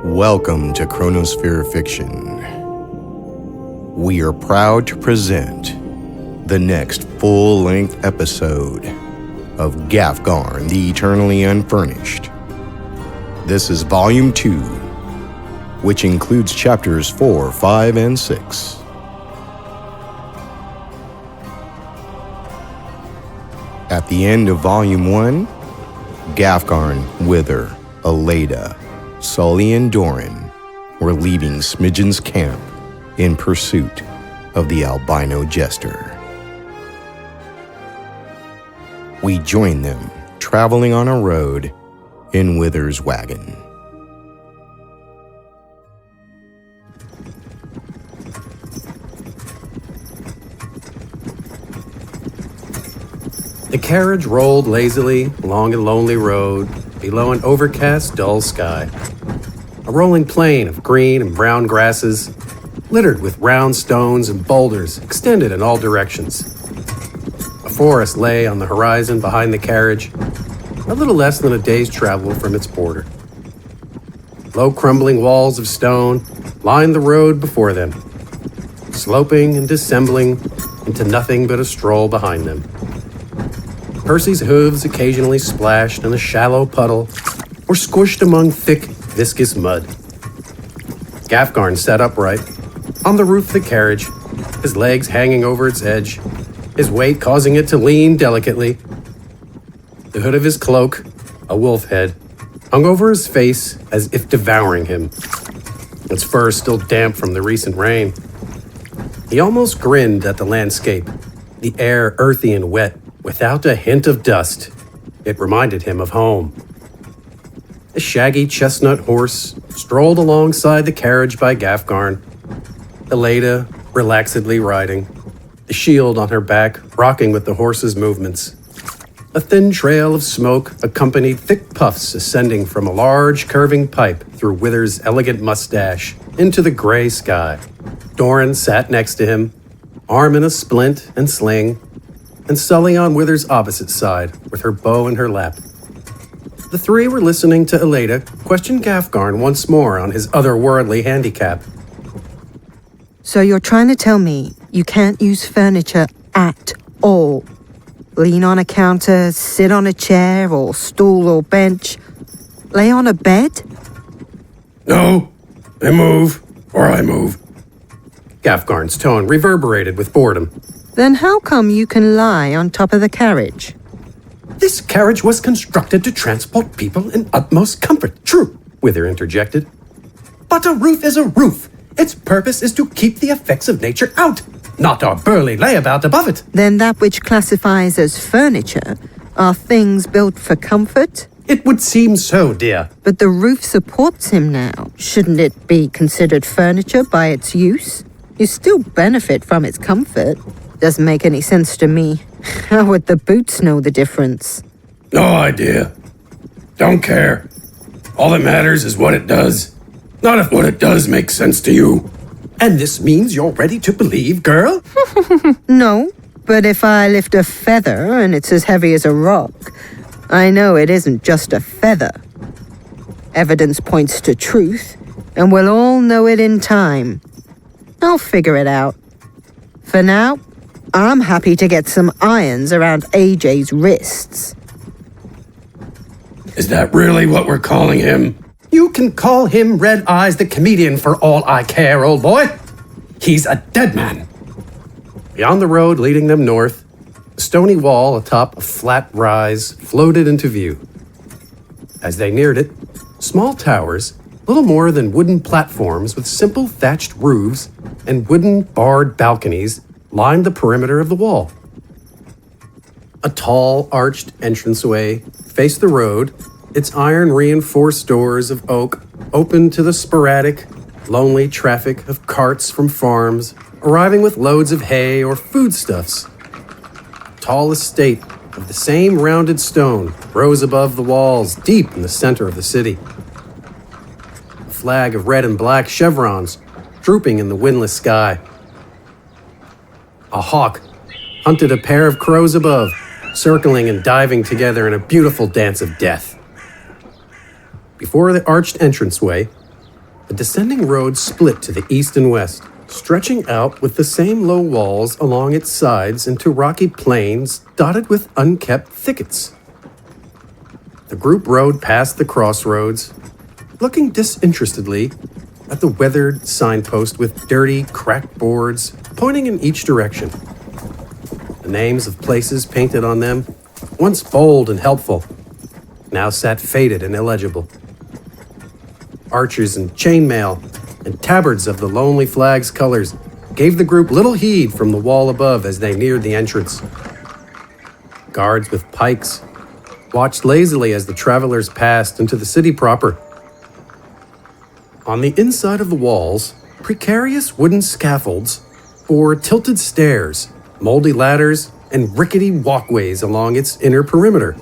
Welcome to Chronosphere Fiction. We are proud to present the next full-length episode of Gafgarn the Eternally Unfurnished. This is Volume 2, which includes Chapters 4, 5, and 6. At the end of Volume 1, Gafgarn, Wither, Ilaeda, Sully, and Dorin were leaving Smidgen's camp in pursuit of the Albino Jester. We joined them traveling on a road in Wither's wagon. The carriage rolled lazily along a lonely road below an overcast, dull sky. A rolling plain of green and brown grasses, littered with round stones and boulders, extended in all directions. A forest lay on the horizon behind the carriage, a little less than a day's travel from its border. Low crumbling walls of stone lined the road before them, sloping and dissembling into nothing but a stroll behind them. Percy's hooves occasionally splashed in a shallow puddle or squished among thick, viscous mud. Gafgarn sat upright, on the roof of the carriage, his legs hanging over its edge, his weight causing it to lean delicately. The hood of his cloak, a wolf head, hung over his face as if devouring him, its fur still damp from the recent rain. He almost grinned at the landscape, the air earthy and wet, without a hint of dust. It reminded him of home. A shaggy chestnut horse strolled alongside the carriage by Gafgarn, Ilaeda relaxedly riding, the shield on her back rocking with the horse's movements. A thin trail of smoke accompanied thick puffs ascending from a large curving pipe through Wither's elegant mustache into the gray sky. Dorin sat next to him, arm in a splint and sling, and Sully on Wither's opposite side with her bow in her lap. The three were listening to Ilaeda question Gafgarn once more on his otherworldly handicap. So you're trying to tell me you can't use furniture at all? Lean on a counter, sit on a chair or stool or bench, lay on a bed? No, they move, or I move. Gafgarn's tone reverberated with boredom. Then how come you can lie on top of the carriage? This carriage was constructed to transport people in utmost comfort. True, Wither interjected. But a roof is a roof. Its purpose is to keep the effects of nature out, not our burly layabout above it. Then that which classifies as furniture are things built for comfort? It would seem so, dear. But the roof supports him now. Shouldn't it be considered furniture by its use? You still benefit from its comfort. Doesn't make any sense to me. How would the boots know the difference? No idea. Don't care. All that matters is what it does. Not if what it does makes sense to you. And this means you're ready to believe, girl? No, but if I lift a feather and it's as heavy as a rock, I know it isn't just a feather. Evidence points to truth, and we'll all know it in time. I'll figure it out. For now, I'm happy to get some irons around AJ's wrists. Is that really what we're calling him? You can call him Red Eyes the Comedian for all I care, old boy. He's a dead man. Beyond the road leading them north, a stony wall atop a flat rise floated into view. As they neared it, small towers, little more than wooden platforms with simple thatched roofs and wooden barred balconies, lined the perimeter of the wall. A tall, arched entranceway faced the road, its iron-reinforced doors of oak open to the sporadic, lonely traffic of carts from farms arriving with loads of hay or foodstuffs. A tall estate of the same rounded stone rose above the walls deep in the center of the city. A flag of red and black chevrons drooping in the windless sky. A hawk hunted a pair of crows above, circling and diving together in a beautiful dance of death. Before the arched entranceway, a descending road split to the east and west, stretching out with the same low walls along its sides into rocky plains dotted with unkept thickets. The group rode past the crossroads, looking disinterestedly at the weathered signpost with dirty, cracked boards pointing in each direction. The names of places painted on them, once bold and helpful, now sat faded and illegible. Archers in chainmail and tabards of the lonely flag's colors gave the group little heed from the wall above as they neared the entrance. Guards with pikes watched lazily as the travelers passed into the city proper. On the inside of the walls, precarious wooden scaffolds bore tilted stairs, moldy ladders, and rickety walkways along its inner perimeter.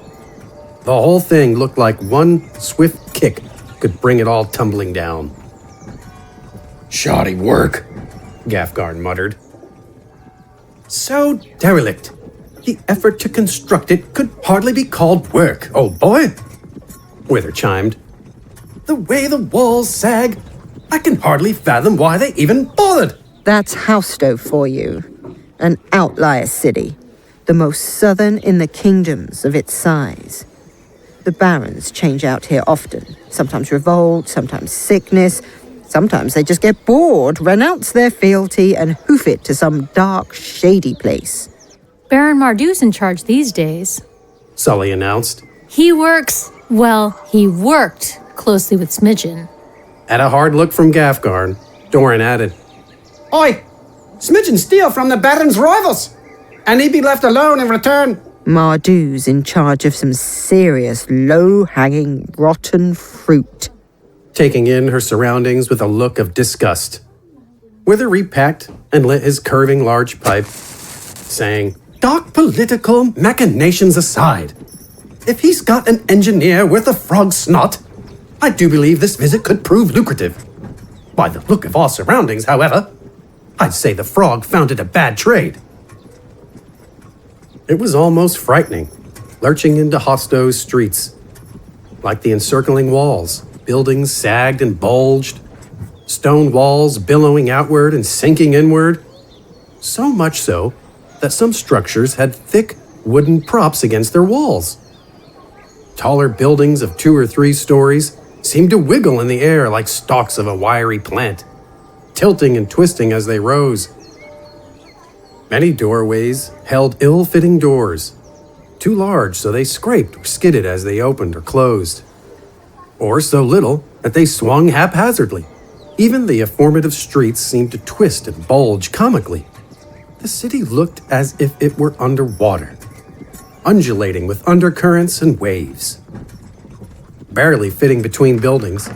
The whole thing looked like one swift kick could bring it all tumbling down. "Shoddy work," Gafgarn muttered. "So derelict. The effort to construct it could hardly be called work, old boy," Wither chimed. "The way the walls sag, I can hardly fathom why they even bothered." That's Housestow for you. An outlier city, the most southern in the kingdoms of its size. The barons change out here often, sometimes revolt, sometimes sickness, sometimes they just get bored, renounce their fealty, and hoof it to some dark, shady place. Baron Mardoo's in charge these days. Sully announced. He worked closely with Smidgen. At a hard look from Gafgarn, Dorin added, Oi! Smidgen steal from the Baron's rivals, and he be left alone in return. Mardoo's in charge of some serious, low-hanging, rotten fruit. taking in her surroundings with a look of disgust. Wither repacked and lit his curving large pipe, saying, "Dark political machinations aside, if he's got an engineer worth a frog's snot, I do believe this visit could prove lucrative. By the look of our surroundings, however, I'd say the frog found it a bad trade." It was almost frightening, lurching into Hostow's streets. Like the encircling walls, buildings sagged and bulged, stone walls billowing outward and sinking inward. So much so that some structures had thick wooden props against their walls. Taller buildings of 2 or 3 stories seemed to wiggle in the air like stalks of a wiry plant, tilting and twisting as they rose. Many doorways held ill-fitting doors, too large so they scraped or skidded as they opened or closed, or so little that they swung haphazardly. Even the informative streets seemed to twist and bulge comically. The city looked as if it were underwater, undulating with undercurrents and waves. Barely fitting between buildings,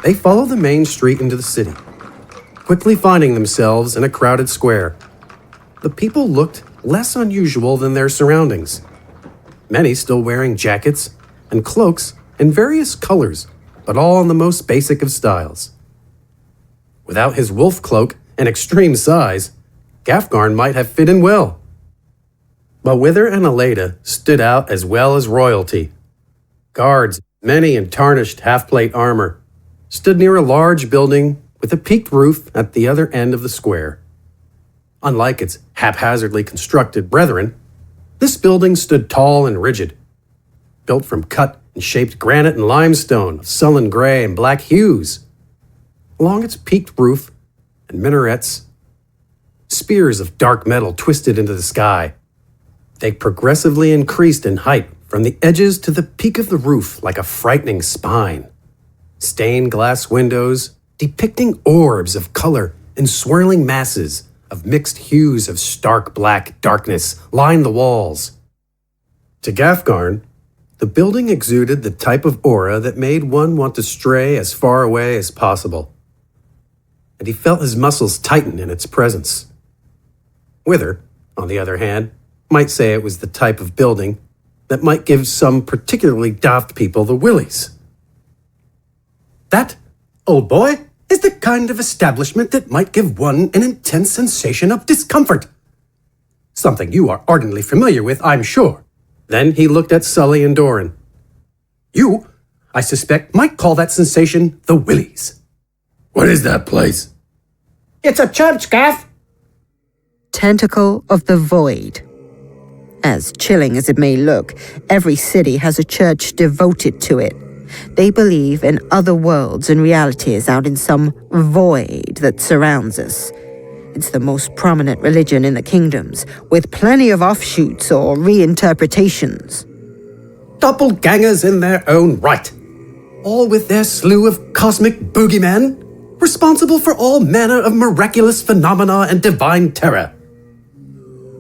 they followed the main street into the city, quickly finding themselves in a crowded square. The people looked less unusual than their surroundings, many still wearing jackets and cloaks in various colors, but all in the most basic of styles. Without his wolf cloak and extreme size, Gafgarn might have fit in well. But Wither and Ilaeda stood out as well as royalty. Guards, many in tarnished half-plate armor, stood near a large building with a peaked roof at the other end of the square. Unlike its haphazardly constructed brethren, this building stood tall and rigid, built from cut and shaped granite and limestone of sullen gray and black hues. Along its peaked roof and minarets, spears of dark metal twisted into the sky. They progressively increased in height from the edges to the peak of the roof like a frightening spine. Stained glass windows depicting orbs of color and swirling masses of mixed hues of stark black darkness lined the walls. To Gafgarn, the building exuded the type of aura that made one want to stray as far away as possible, and he felt his muscles tighten in its presence. Wither, on the other hand, might say it was the type of building that might give some particularly daft people the willies. "That, old boy, is the kind of establishment that might give one an intense sensation of discomfort. Something you are ardently familiar with, I'm sure." Then he looked at Sully and Dorin. "You, I suspect, might call that sensation the willies. What is that place? It's a church, Gaff. Tentacle of the Void. As chilling as it may look, every city has a church devoted to it. They believe in other worlds and realities out in some void that surrounds us. It's the most prominent religion in the kingdoms, with plenty of offshoots or reinterpretations. Doppelgangers in their own right. All with their slew of cosmic boogeymen, responsible for all manner of miraculous phenomena and divine terror.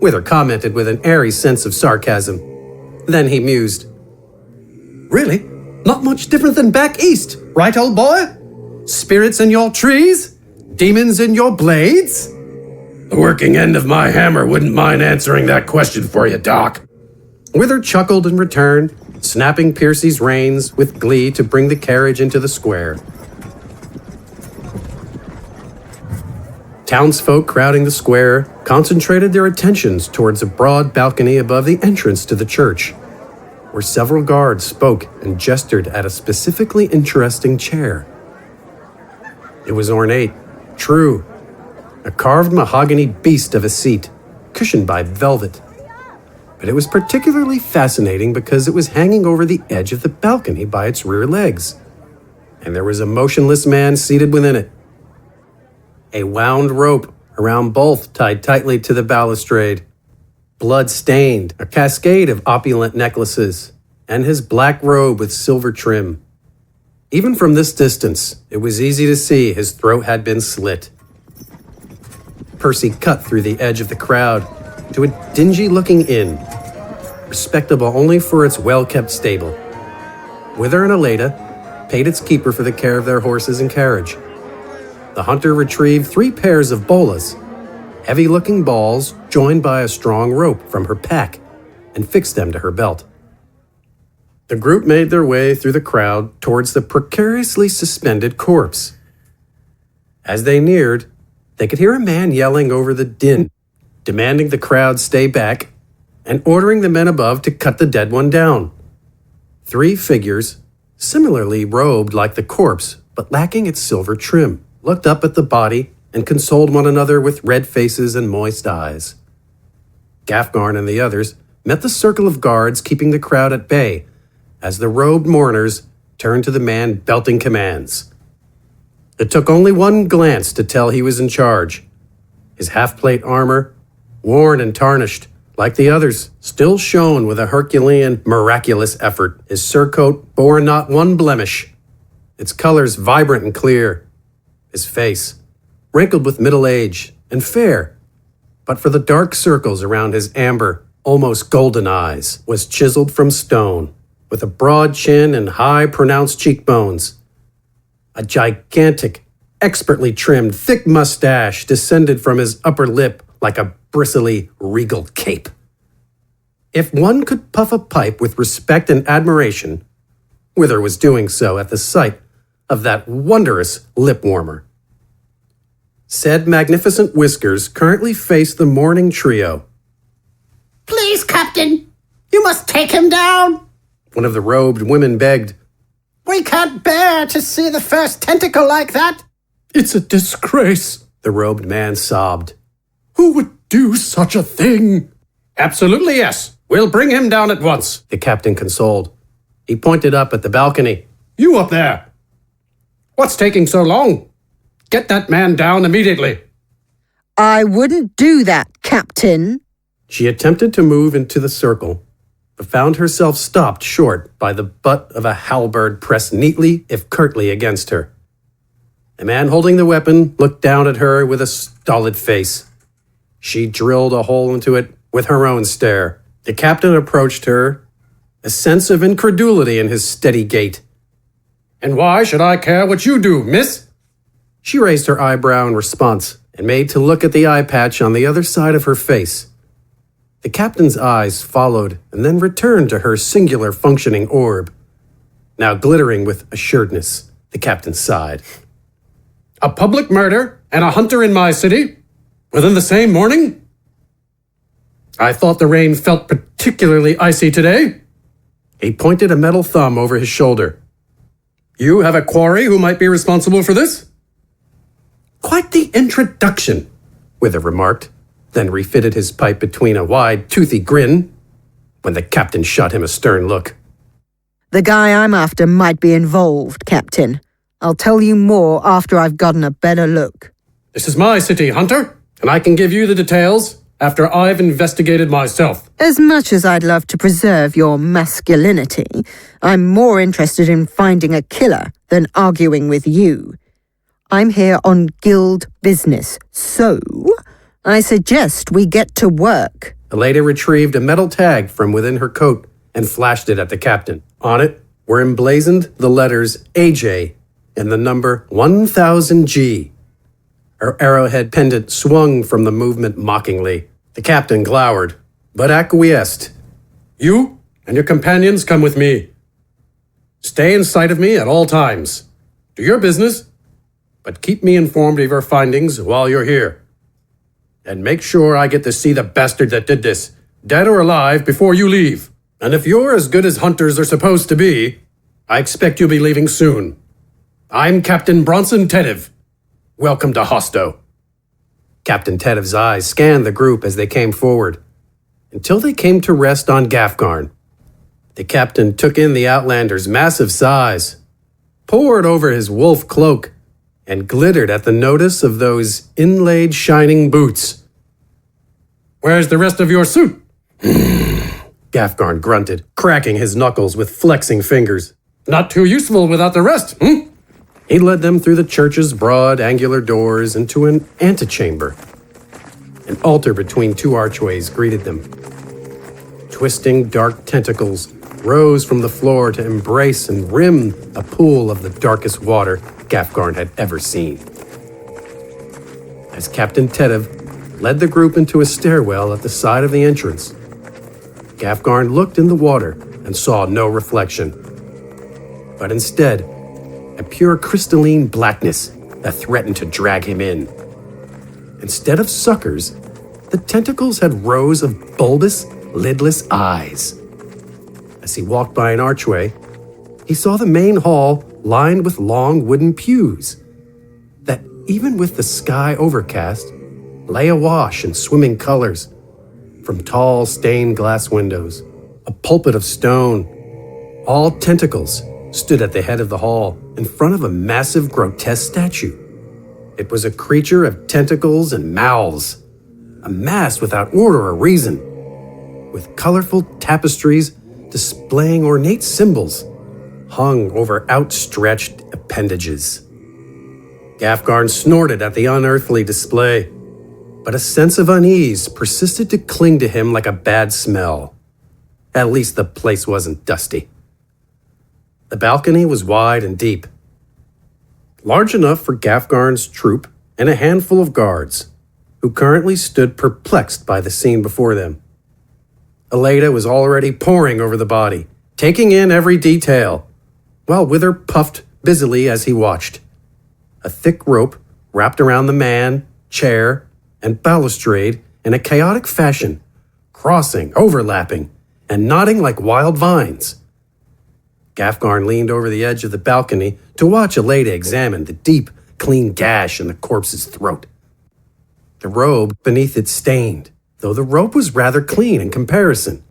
Wither commented with an airy sense of sarcasm. Then he mused. Really? Not much different than back east, right, old boy? Spirits in your trees? Demons in your blades? The working end of my hammer wouldn't mind answering that question for you, Doc. Wither chuckled in return, snapping Piercy's reins with glee to bring the carriage into the square. Townsfolk crowding the square concentrated their attentions towards a broad balcony above the entrance to the church, where several guards spoke and gestured at a specifically interesting chair. It was ornate, true, a carved mahogany beast of a seat, cushioned by velvet. But it was particularly fascinating because it was hanging over the edge of the balcony by its rear legs, and there was a motionless man seated within it. A wound rope around both tied tightly to the balustrade, blood-stained, a cascade of opulent necklaces, and his black robe with silver trim. Even from this distance, it was easy to see his throat had been slit. Percy cut through the edge of the crowd to a dingy-looking inn, respectable only for its well-kept stable. Wither and Ilaeda paid its keeper for the care of their horses and carriage. The hunter retrieved 3 pairs of bolas, heavy-looking balls joined by a strong rope from her pack, and fixed them to her belt. The group made their way through the crowd towards the precariously suspended corpse. As they neared, they could hear a man yelling over the din, demanding the crowd stay back and ordering the men above to cut the dead one down. 3 figures, similarly robed like the corpse but lacking its silver trim, looked up at the body and consoled one another with red faces and moist eyes. Gafgarn and the others met the circle of guards keeping the crowd at bay as the robed mourners turned to the man belting commands. It took only one glance to tell he was in charge. His half-plate armor, worn and tarnished, like the others, still shone with a Herculean, miraculous effort. His surcoat bore not one blemish, its colors vibrant and clear. His face, wrinkled with middle age and fair, but for the dark circles around his amber, almost golden eyes, was chiseled from stone, with a broad chin and high, pronounced cheekbones. A gigantic, expertly trimmed, thick mustache descended from his upper lip like a bristly, regal cape. If one could puff a pipe with respect and admiration, Wither was doing so at the sight of that wondrous lip-warmer. Said magnificent whiskers currently faced the mourning trio. Please, Captain, you must take him down. One of the robed women begged. We can't bear to see the first tentacle like that. It's a disgrace, the robed man sobbed. Who would do such a thing? Absolutely yes. We'll bring him down at once, the captain consoled. He pointed up at the balcony. You up there! What's taking so long? Get that man down immediately. I wouldn't do that, Captain. She attempted to move into the circle, but found herself stopped short by the butt of a halberd pressed neatly, if curtly, against her. The man holding the weapon looked down at her with a stolid face. She drilled a hole into it with her own stare. The captain approached her, a sense of incredulity in his steady gait. And why should I care what you do, miss? She raised her eyebrow in response and made to look at the eye patch on the other side of her face. The captain's eyes followed and then returned to her singular functioning orb. Now glittering with assuredness, the captain sighed. A public murder and a hunter in my city? Within the same morning? I thought the rain felt particularly icy today. He pointed a metal thumb over his shoulder. You have a quarry who might be responsible for this? Quite the introduction, Wither remarked, then refitted his pipe between a wide, toothy grin when the captain shot him a stern look. The guy I'm after might be involved, Captain. I'll tell you more after I've gotten a better look. This is my city, Hunter, and I can give you the details after I've investigated myself. As much as I'd love to preserve your masculinity, I'm more interested in finding a killer than arguing with you. I'm here on guild business, so I suggest we get to work. Ilaeda retrieved a metal tag from within her coat and flashed it at the captain. On it were emblazoned the letters AJ and the number 1000G. Her arrowhead pendant swung from the movement mockingly. The captain glowered, but acquiesced. You and your companions come with me. Stay in sight of me at all times. Do your business, but keep me informed of your findings while you're here. And make sure I get to see the bastard that did this, dead or alive, before you leave. And if you're as good as hunters are supposed to be, I expect you'll be leaving soon. I'm Captain Bronson Tetiv. Welcome to Hosto. Captain Tetiv's eyes scanned the group as they came forward, until they came to rest on Gafgarn. The captain took in the Outlander's massive size, pored over his wolf cloak, and glittered at the notice of those inlaid shining boots. Where's the rest of your suit? Gafgarn grunted, cracking his knuckles with flexing fingers. Not too useful without the rest, He led them through the church's broad, angular doors into an antechamber. An altar between two archways greeted them. Twisting dark tentacles rose from the floor to embrace and rim a pool of the darkest water Gafgarn had ever seen. As Captain Tetiv led the group into a stairwell at the side of the entrance, Gafgarn looked in the water and saw no reflection, but instead a pure crystalline blackness that threatened to drag him in. Instead of suckers, the tentacles had rows of bulbous, lidless eyes. As he walked by an archway, he saw the main hall lined with long wooden pews that, even with the sky overcast, lay awash in swimming colors from tall stained glass windows. A pulpit of stone, all tentacles, stood at the head of the hall in front of a massive grotesque statue. It was a creature of tentacles and mouths, a mass without order or reason, with colorful tapestries displaying ornate symbols hung over outstretched appendages. Gafgarn snorted at the unearthly display, but a sense of unease persisted to cling to him like a bad smell. At least the place wasn't dusty. The balcony was wide and deep, large enough for Gafgarn's troop and a handful of guards, who currently stood perplexed by the scene before them. Ilaeda was already poring over the body, taking in every detail, while Wither puffed busily as he watched. A thick rope wrapped around the man, chair, and balustrade in a chaotic fashion, crossing, overlapping, and knotting like wild vines. Gafgarn leaned over the edge of the balcony to watch Ilaeda examine the deep, clean gash in the corpse's throat. The robe beneath it stained, though the rope was rather clean in comparison.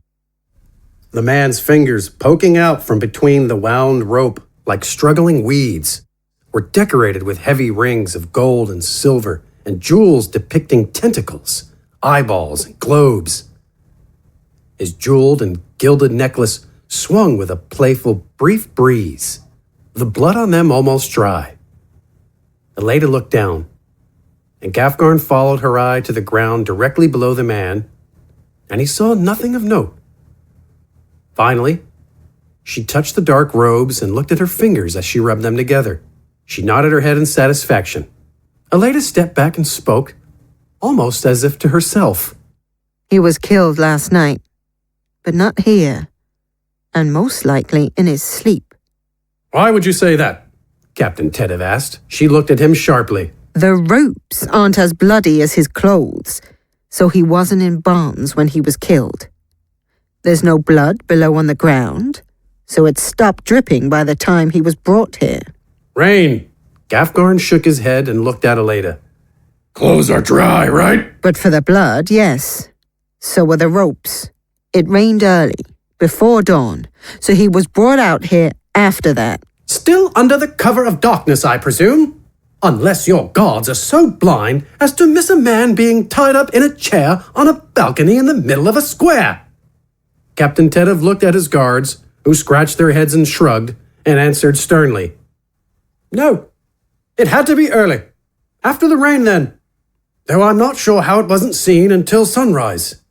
The man's fingers, poking out from between the wound rope like struggling weeds, were decorated with heavy rings of gold and silver and jewels depicting tentacles, eyeballs, and globes. His jeweled and gilded necklace swung with a playful, brief breeze, the blood on them almost dry. Ilaeda looked down, and Gafgarn followed her eye to the ground directly below the man, and he saw nothing of note. Finally, she touched the dark robes and looked at her fingers as she rubbed them together. She nodded her head in satisfaction. Ilaeda stepped back and spoke, almost as if to herself. He was killed last night, but not here, and most likely in his sleep. Why would you say that? Captain Tetiv asked. She looked at him sharply. The ropes aren't as bloody as his clothes, so he wasn't in bonds when he was killed. There's no blood below on the ground, so it stopped dripping by the time he was brought here. Rain! Gafgarn shook his head and looked at Ilaeda. Clothes are dry, right? But for the blood, yes. So were the ropes. It rained early, before dawn, so he was brought out here after that. Still under the cover of darkness, I presume? Unless your guards are so blind as to miss a man being tied up in a chair on a balcony in the middle of a square. Captain Tetiv looked at his guards, who scratched their heads and shrugged, and answered sternly. No, it had to be early. After the rain, then. Though I'm not sure how it wasn't seen until sunrise.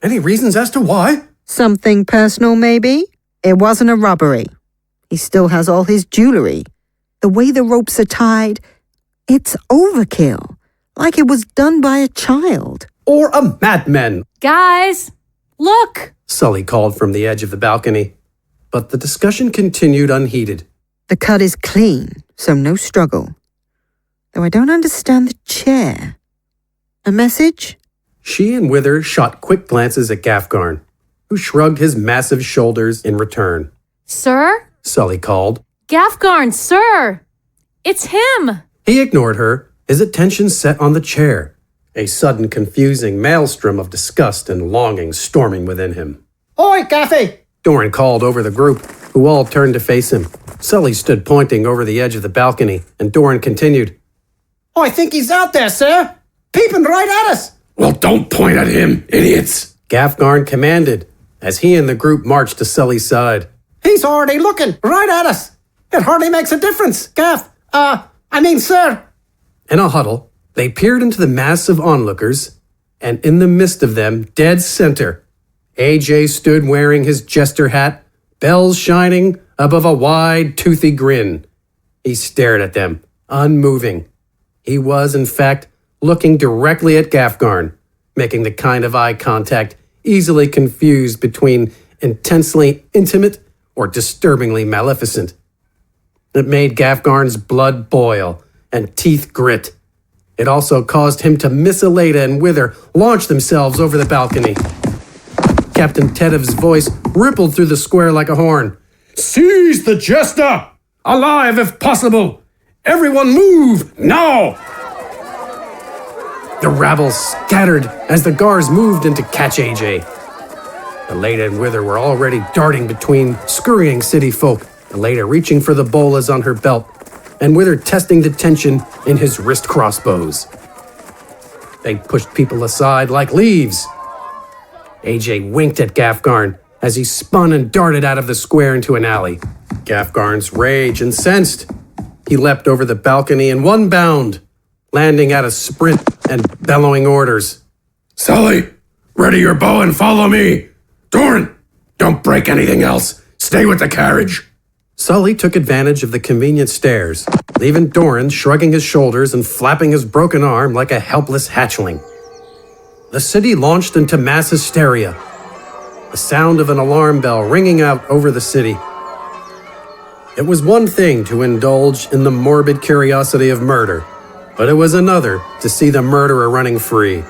Any reasons as to why? Something personal, maybe? It wasn't a robbery. He still has all his jewelry. The way the ropes are tied, it's overkill. Like it was done by a child. Or a madman. Guys, look! Sully called from the edge of the balcony. But the discussion continued unheeded. The cut is clean, so no struggle. Though I don't understand the chair. A message? She and Wither shot quick glances at Gafgarn, who shrugged his massive shoulders in return. Sir? Sully called. Gafgarn, sir! It's him! He ignored her, his attention set on the chair, a sudden confusing maelstrom of disgust and longing storming within him. Oi, Gaffy! Dorin called over the group, who all turned to face him. Sully stood pointing over the edge of the balcony, and Dorin continued. I think he's out there, sir! Peeping right at us! Well, don't point at him, idiots! Gafgarn commanded, as he and the group marched to Sully's side. He's already looking right at us! It hardly makes a difference, Gaff. Sir! In a huddle, they peered into the mass of onlookers, and in the midst of them, dead center, AJ stood wearing his Jester hat, bells shining above a wide, toothy grin. He stared at them, unmoving. He was, in fact, looking directly at Gafgarn, making the kind of eye contact easily confused between intensely intimate or disturbingly maleficent. It made Gafgarn's blood boil and teeth grit. It also caused him to miss Ilaeda and Wither launch themselves over the balcony. Captain Tetiv's voice rippled through the square like a horn. Seize the Jester! Alive if possible! Everyone move, now! The rabble scattered as the guards moved in to catch AJ. Ilaeda and Wither were already darting between scurrying city folk, Ilaeda reaching for the bolas on her belt, and Wither testing the tension in his wrist crossbows. They pushed people aside like leaves. AJ winked at Gafgarn as he spun and darted out of the square into an alley. Gafgarn's rage incensed. He leapt over the balcony in one bound, landing at a sprint and bellowing orders. Sully, ready your bow and follow me! Dorin, don't break anything else. Stay with the carriage. Sully took advantage of the convenient stairs, leaving Dorin shrugging his shoulders and flapping his broken arm like a helpless hatchling. The city launched into mass hysteria, the sound of an alarm bell ringing out over the city. It was one thing to indulge in the morbid curiosity of murder, but it was another to see the murderer running free.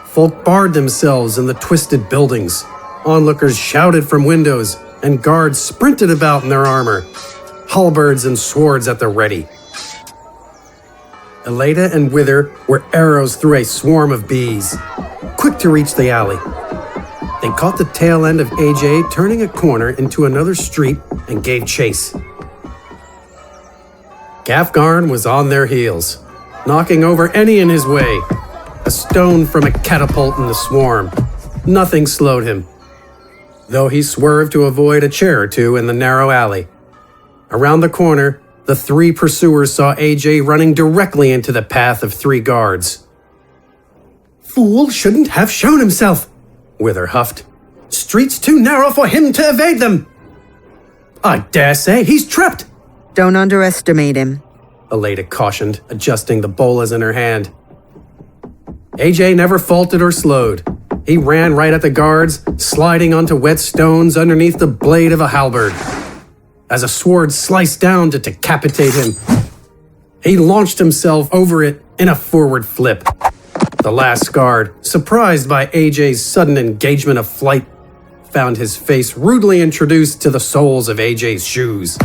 Folk barred themselves in the twisted buildings. Onlookers shouted from windows, and guards sprinted about in their armor, halberds and swords at the ready. Ilaeda and Wither were arrows through a swarm of bees, quick to reach the alley. They caught the tail end of AJ turning a corner into another street and gave chase. Gafgarn was on their heels, knocking over any in his way. A stone from a catapult in the swarm. Nothing slowed him, though he swerved to avoid a chair or two in the narrow alley. Around the corner, the three pursuers saw AJ running directly into the path of three guards. Fool shouldn't have shown himself, Wither huffed. Streets too narrow for him to evade them. I dare say he's trapped. Don't underestimate him. Ilaeda cautioned, adjusting the bolas in her hand. AJ never faltered or slowed. He ran right at the guards, sliding onto wet stones underneath the blade of a halberd. As a sword sliced down to decapitate him, he launched himself over it in a forward flip. The last guard, surprised by AJ's sudden engagement of flight, found his face rudely introduced to the soles of AJ's shoes.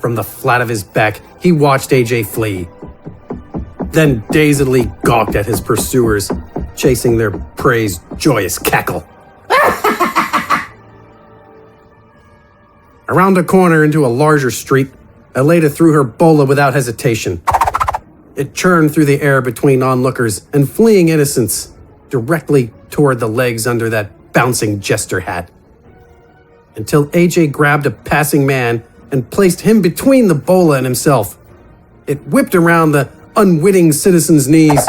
From the flat of his back, he watched AJ flee. then dazedly gawked at his pursuers, chasing their prey's joyous cackle. Around a corner into a larger street, Ilaeda threw her bola without hesitation. It churned through the air between onlookers and fleeing innocents, directly toward the legs under that bouncing jester hat. Until AJ grabbed a passing man and placed him between the bola and himself. It whipped around the unwitting citizen's knees,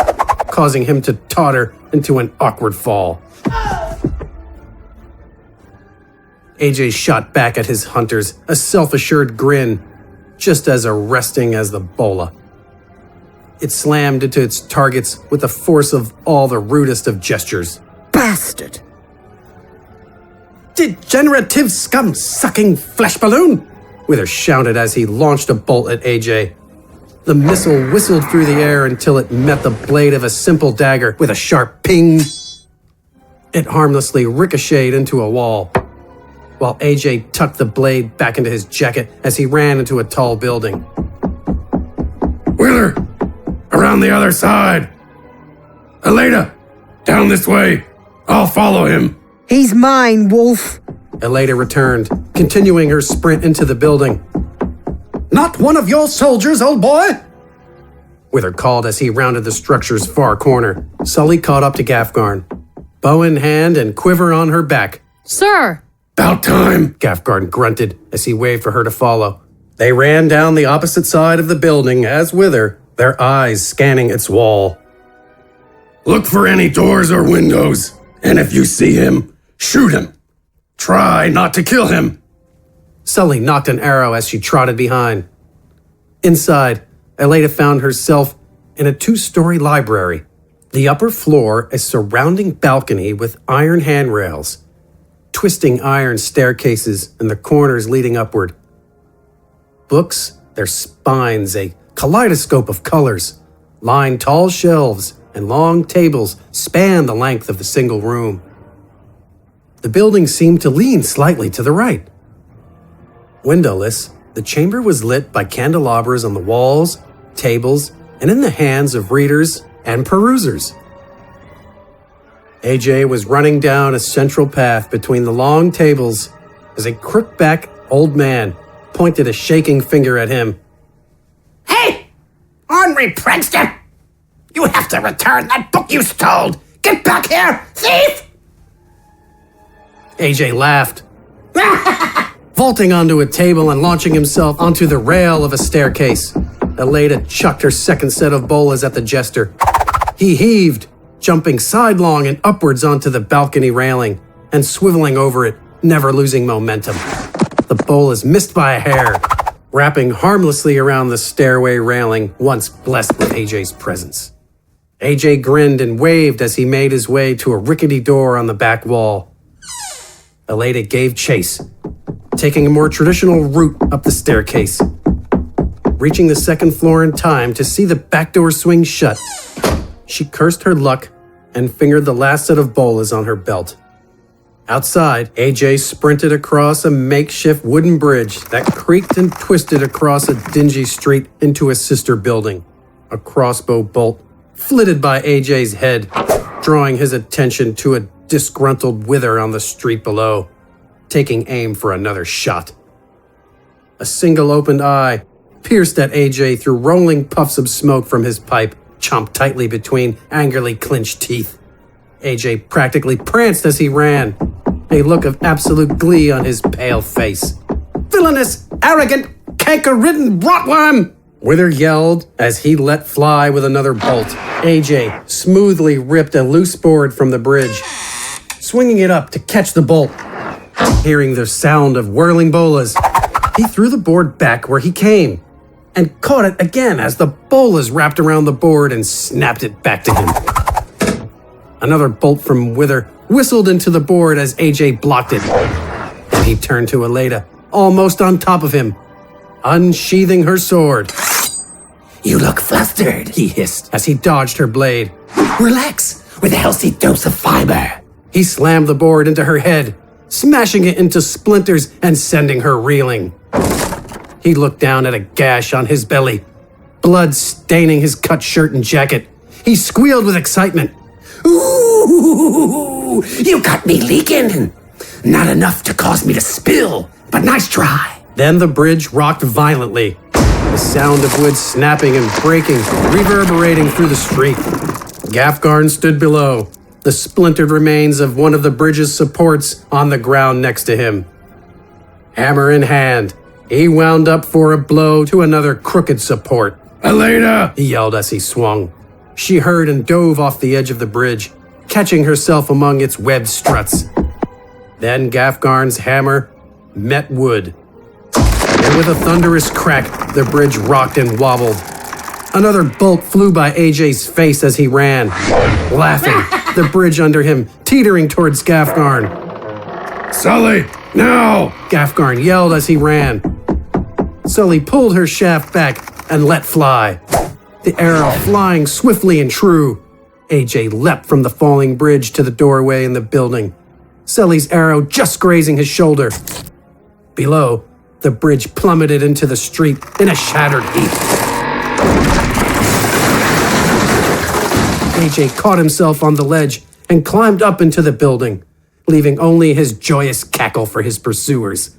causing him to totter into an awkward fall. AJ shot back at his hunters, a self-assured grin, just as arresting as the bola. It slammed into its targets with the force of all the rudest of gestures. Bastard! Degenerative scum-sucking flesh balloon! Wither shouted as he launched a bolt at AJ. The missile whistled through the air until it met the blade of a simple dagger with a sharp ping. It harmlessly ricocheted into a wall, while AJ tucked the blade back into his jacket as he ran into a tall building. Wither! Around the other side! Ilaeda! Down this way! I'll follow him! He's mine, Wolf! Ilaeda returned, continuing her sprint into the building. Not one of your soldiers, old boy! Wither called as he rounded the structure's far corner. Sully caught up to Gafgarn, bow in hand and quiver on her back. Sir! About time! Gafgarn grunted as he waved for her to follow. They ran down the opposite side of the building as Wither, their eyes scanning its wall. Look for any doors or windows, and if you see him, shoot him. Try not to kill him. Sully knocked an arrow as she trotted behind. Inside, Ilaeda found herself in a 2-story library. The upper floor, a surrounding balcony with iron handrails, twisting iron staircases in the corners leading upward. Books, their spines a kaleidoscope of colors, lined tall shelves and long tables spanned the length of the single room. The building seemed to lean slightly to the right. Windowless, the chamber was lit by candelabras on the walls, tables, and in the hands of readers and perusers. AJ was running down a central path between the long tables as a crook-backed old man pointed a shaking finger at him. Hey! Ornery prankster! You have to return that book you stole! Get back here, thief! AJ laughed, vaulting onto a table and launching himself onto the rail of a staircase. Ilaeda chucked her second set of bolas at the jester. He heaved, jumping sidelong and upwards onto the balcony railing and swiveling over it, never losing momentum. The bolas missed by a hair, wrapping harmlessly around the stairway railing once blessed with AJ's presence. AJ grinned and waved as he made his way to a rickety door on the back wall. Ilaeda gave chase, taking a more traditional route up the staircase. Reaching the second floor in time to see the back door swing shut, she cursed her luck and fingered the last set of bolas on her belt. Outside, AJ sprinted across a makeshift wooden bridge that creaked and twisted across a dingy street into a sister building. A crossbow bolt flitted by AJ's head, drawing his attention to a disgruntled Wither on the street below, taking aim for another shot. A single opened eye pierced at AJ through rolling puffs of smoke from his pipe, chomped tightly between angrily clenched teeth. AJ practically pranced as he ran, a look of absolute glee on his pale face. Villainous, arrogant, canker-ridden rotworm! Wither yelled as he let fly with another bolt. AJ smoothly ripped a loose board from the bridge, swinging it up to catch the bolt. Hearing the sound of whirling bolas, he threw the board back where he came and caught it again as the bolas wrapped around the board and snapped it back to him. Another bolt from Wither whistled into the board as AJ blocked it. And he turned to Ilaeda, almost on top of him, unsheathing her sword. You look flustered, he hissed As he dodged her blade, Relax with a healthy dose of fiber. he slammed the board into her head, smashing it into splinters and sending her reeling. He looked down at a gash on his belly, blood staining his cut shirt and jacket. He squealed with excitement. Ooh, you got me leaking. Not enough to cause me to spill, but nice try. Then the bridge rocked violently, the sound of wood snapping and breaking, reverberating through the street. Gafgarn stood below, the splintered remains of one of the bridge's supports on the ground next to him. Hammer in hand, he wound up for a blow to another crooked support. Ilaeda! He yelled as he swung. She heard and dove off the edge of the bridge, catching herself among its webbed struts. Then Gafgarn's hammer met wood. And with a thunderous crack, the bridge rocked and wobbled. Another bolt flew by AJ's face as he ran, laughing, the bridge under him teetering towards Gafgarn. Sully, now! Gafgarn yelled as he ran. Sully pulled her shaft back and let fly. The arrow flying swiftly and true. AJ leapt from the falling bridge to the doorway in the building, Sully's arrow just grazing his shoulder. Below, the bridge plummeted into the street in a shattered heap. AJ caught himself on the ledge and climbed up into the building, leaving only his joyous cackle for his pursuers.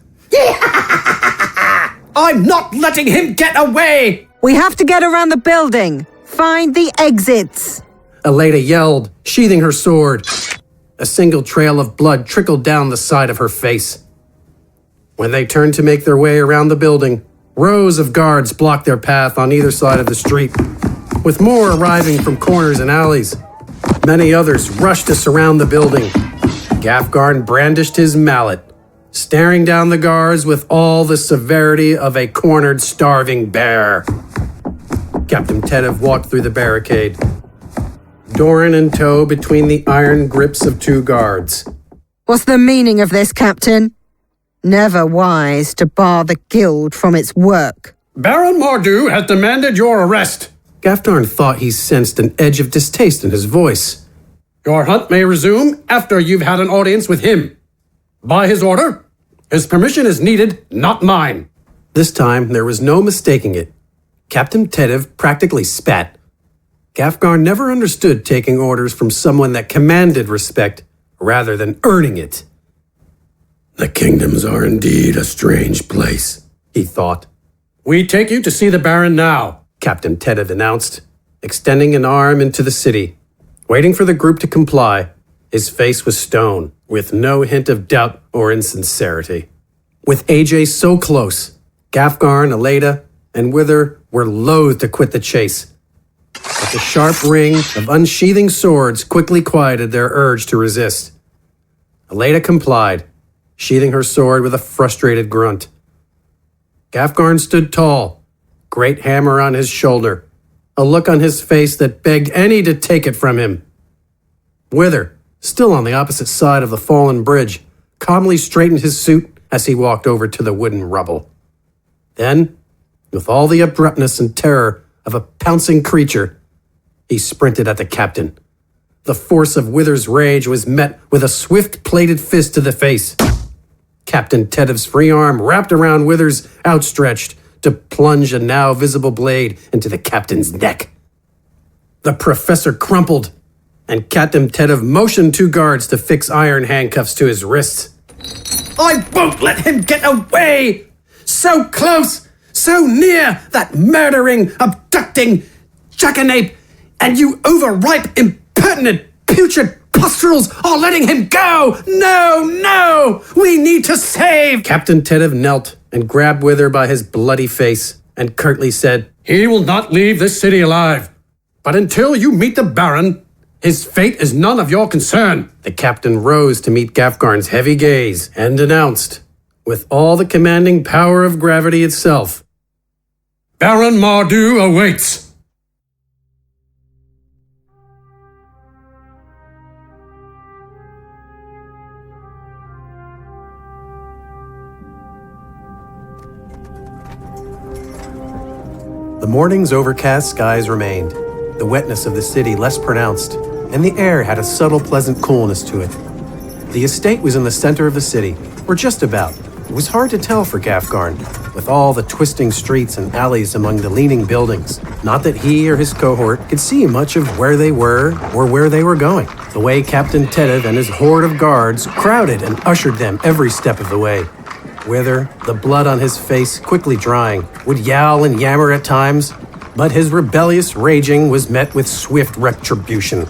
I'm not letting him get away! We have to get around the building. Find the exits. Ilaeda yelled, sheathing her sword. A single trail of blood trickled down the side of her face. When they turned to make their way around the building, rows of guards blocked their path on either side of the street, with more arriving from corners and alleys. Many others rushed to surround the building. Gafgarn brandished his mallet, staring down the guards with all the severity of a cornered, starving bear. Captain Tetiv walked through the barricade, Dorin in tow between the iron grips of two guards. What's the meaning of this, Captain? Never wise to bar the guild from its work. Baron Mardoo has demanded your arrest. Gafgarn thought he sensed an edge of distaste in his voice. Your hunt may resume after you've had an audience with him. By his order, his permission is needed, not mine. This time, there was no mistaking it. Captain Tetiv practically spat. Gafgarn never understood taking orders from someone that commanded respect rather than earning it. The kingdoms are indeed a strange place, He thought. We take you to see the Baron now. Captain Tetiv announced, extending an arm into the city. Waiting for the group to comply, his face was stone, with no hint of doubt or insincerity. With AJ so close, Gafgarn, Ilaeda, and Wither were loath to quit the chase. But the sharp ring of unsheathing swords quickly quieted their urge to resist. Ilaeda complied, sheathing her sword with a frustrated grunt. Gafgarn stood tall, great hammer on his shoulder, a look on his face that begged any to take it from him. Wither, still on the opposite side of the fallen bridge, calmly straightened his suit as he walked over to the wooden rubble. Then, with all the abruptness and terror of a pouncing creature, he sprinted at the captain. The force of Wither's rage was met with a swift plated fist to the face. Captain Tetiv's free arm wrapped around Wither's outstretched to plunge a now visible blade into the captain's neck. The professor crumpled, and Captain Tetiv motioned two guards to fix iron handcuffs to his wrists. I won't let him get away! So close, so near that murdering, abducting jackanape, and you overripe, impertinent, putrid pustules are letting him go! No! We need to save! Captain Tetiv knelt and grabbed Wither by his bloody face and curtly said, He will not leave this city alive. But until you meet the Baron, his fate is none of your concern. The captain rose to meet Gafgarn's heavy gaze and announced, with all the commanding power of gravity itself, Baron Mardoo awaits. The morning's overcast skies remained, the wetness of the city less pronounced, and the air had a subtle, pleasant coolness to it. The estate was in the center of the city, or just about, It was hard to tell for Gafgarn, with all the twisting streets and alleys among the leaning buildings. Not that he or his cohort could see much of where they were or where they were going. The way Captain Tetiv and his horde of guards crowded and ushered them every step of the way. Wither, the blood on his face quickly drying, would yowl and yammer at times, but his rebellious raging was met with swift retribution.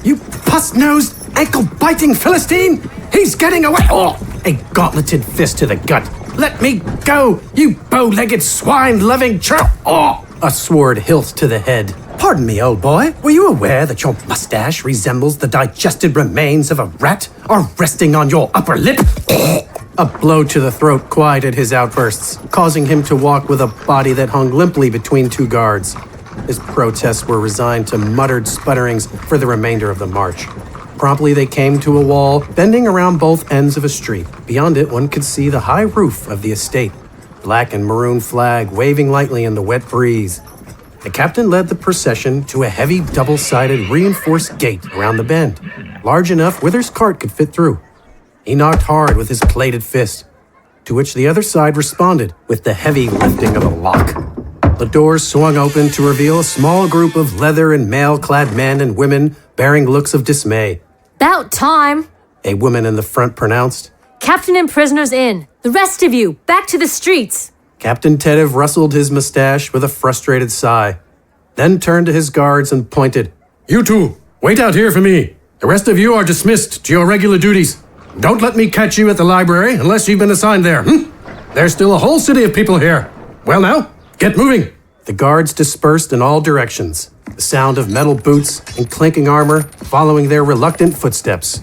You pus-nosed, ankle-biting Philistine! He's getting away! Oh, a gauntleted fist to the gut. Let me go, you bow-legged swine-loving churl! Oh, a sword hilt to the head. Pardon me, old boy. Were you aware that your mustache resembles the digested remains of a rat? Are resting on your upper lip? A blow to the throat quieted his outbursts, causing him to walk with a body that hung limply between two guards. His protests were resigned to muttered sputterings for the remainder of the march. Promptly they came to a wall, bending around both ends of a street. Beyond it, one could see the high roof of the estate, black and maroon flag waving lightly in the wet breeze. The captain led the procession to a heavy double-sided reinforced gate around the bend, large enough Wither's cart could fit through. He knocked hard with his plated fist, to which the other side responded with the heavy lifting of a lock. The doors swung open to reveal a small group of leather and mail-clad men and women bearing looks of dismay. About time. A woman in the front pronounced. Captain and prisoners in. The rest of you, back to the streets. Captain Tetiv rustled his mustache with a frustrated sigh, then turned to his guards and pointed. You two, wait out here for me. The rest of you are dismissed to your regular duties. Don't let me catch you at the library unless you've been assigned there. There's still a whole city of people here. Well now, get moving. The guards dispersed in all directions, the sound of metal boots and clinking armor following their reluctant footsteps.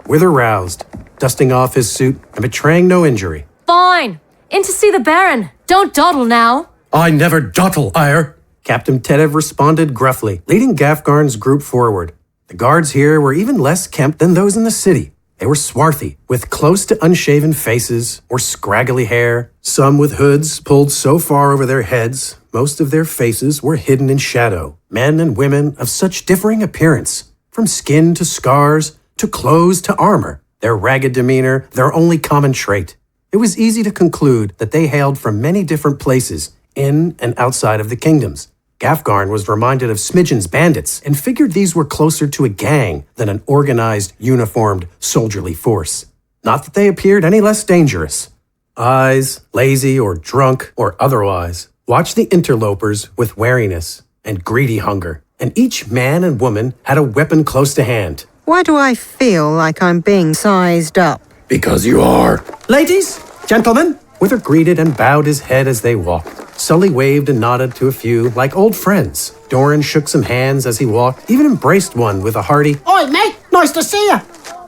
Wither roused, dusting off his suit and betraying no injury. Fine. In to see the Baron. Don't dawdle now. I never dawdle, Eyre. Captain Tetiv responded gruffly, leading Gafgarn's group forward. The guards here were even less kempt than those in the city. They were swarthy, with close to unshaven faces or scraggly hair, some with hoods pulled so far over their heads, most of their faces were hidden in shadow. Men and women of such differing appearance, from skin to scars, to clothes to armor, their ragged demeanor their only common trait. It was easy to conclude that they hailed from many different places, in and outside of the kingdoms. Gafgarn was reminded of Smidgen's bandits and figured these were closer to a gang than an organized, uniformed, soldierly force. Not that they appeared any less dangerous. Eyes, lazy or drunk or otherwise, watched the interlopers with wariness and greedy hunger, and each man and woman had a weapon close to hand. Why do I feel like I'm being sized up? Because you are. Ladies, gentlemen. Wither greeted and bowed his head as they walked. Sully waved and nodded to a few like old friends. Dorin shook some hands as he walked, even embraced one with a hearty, Oi, mate, nice to see you.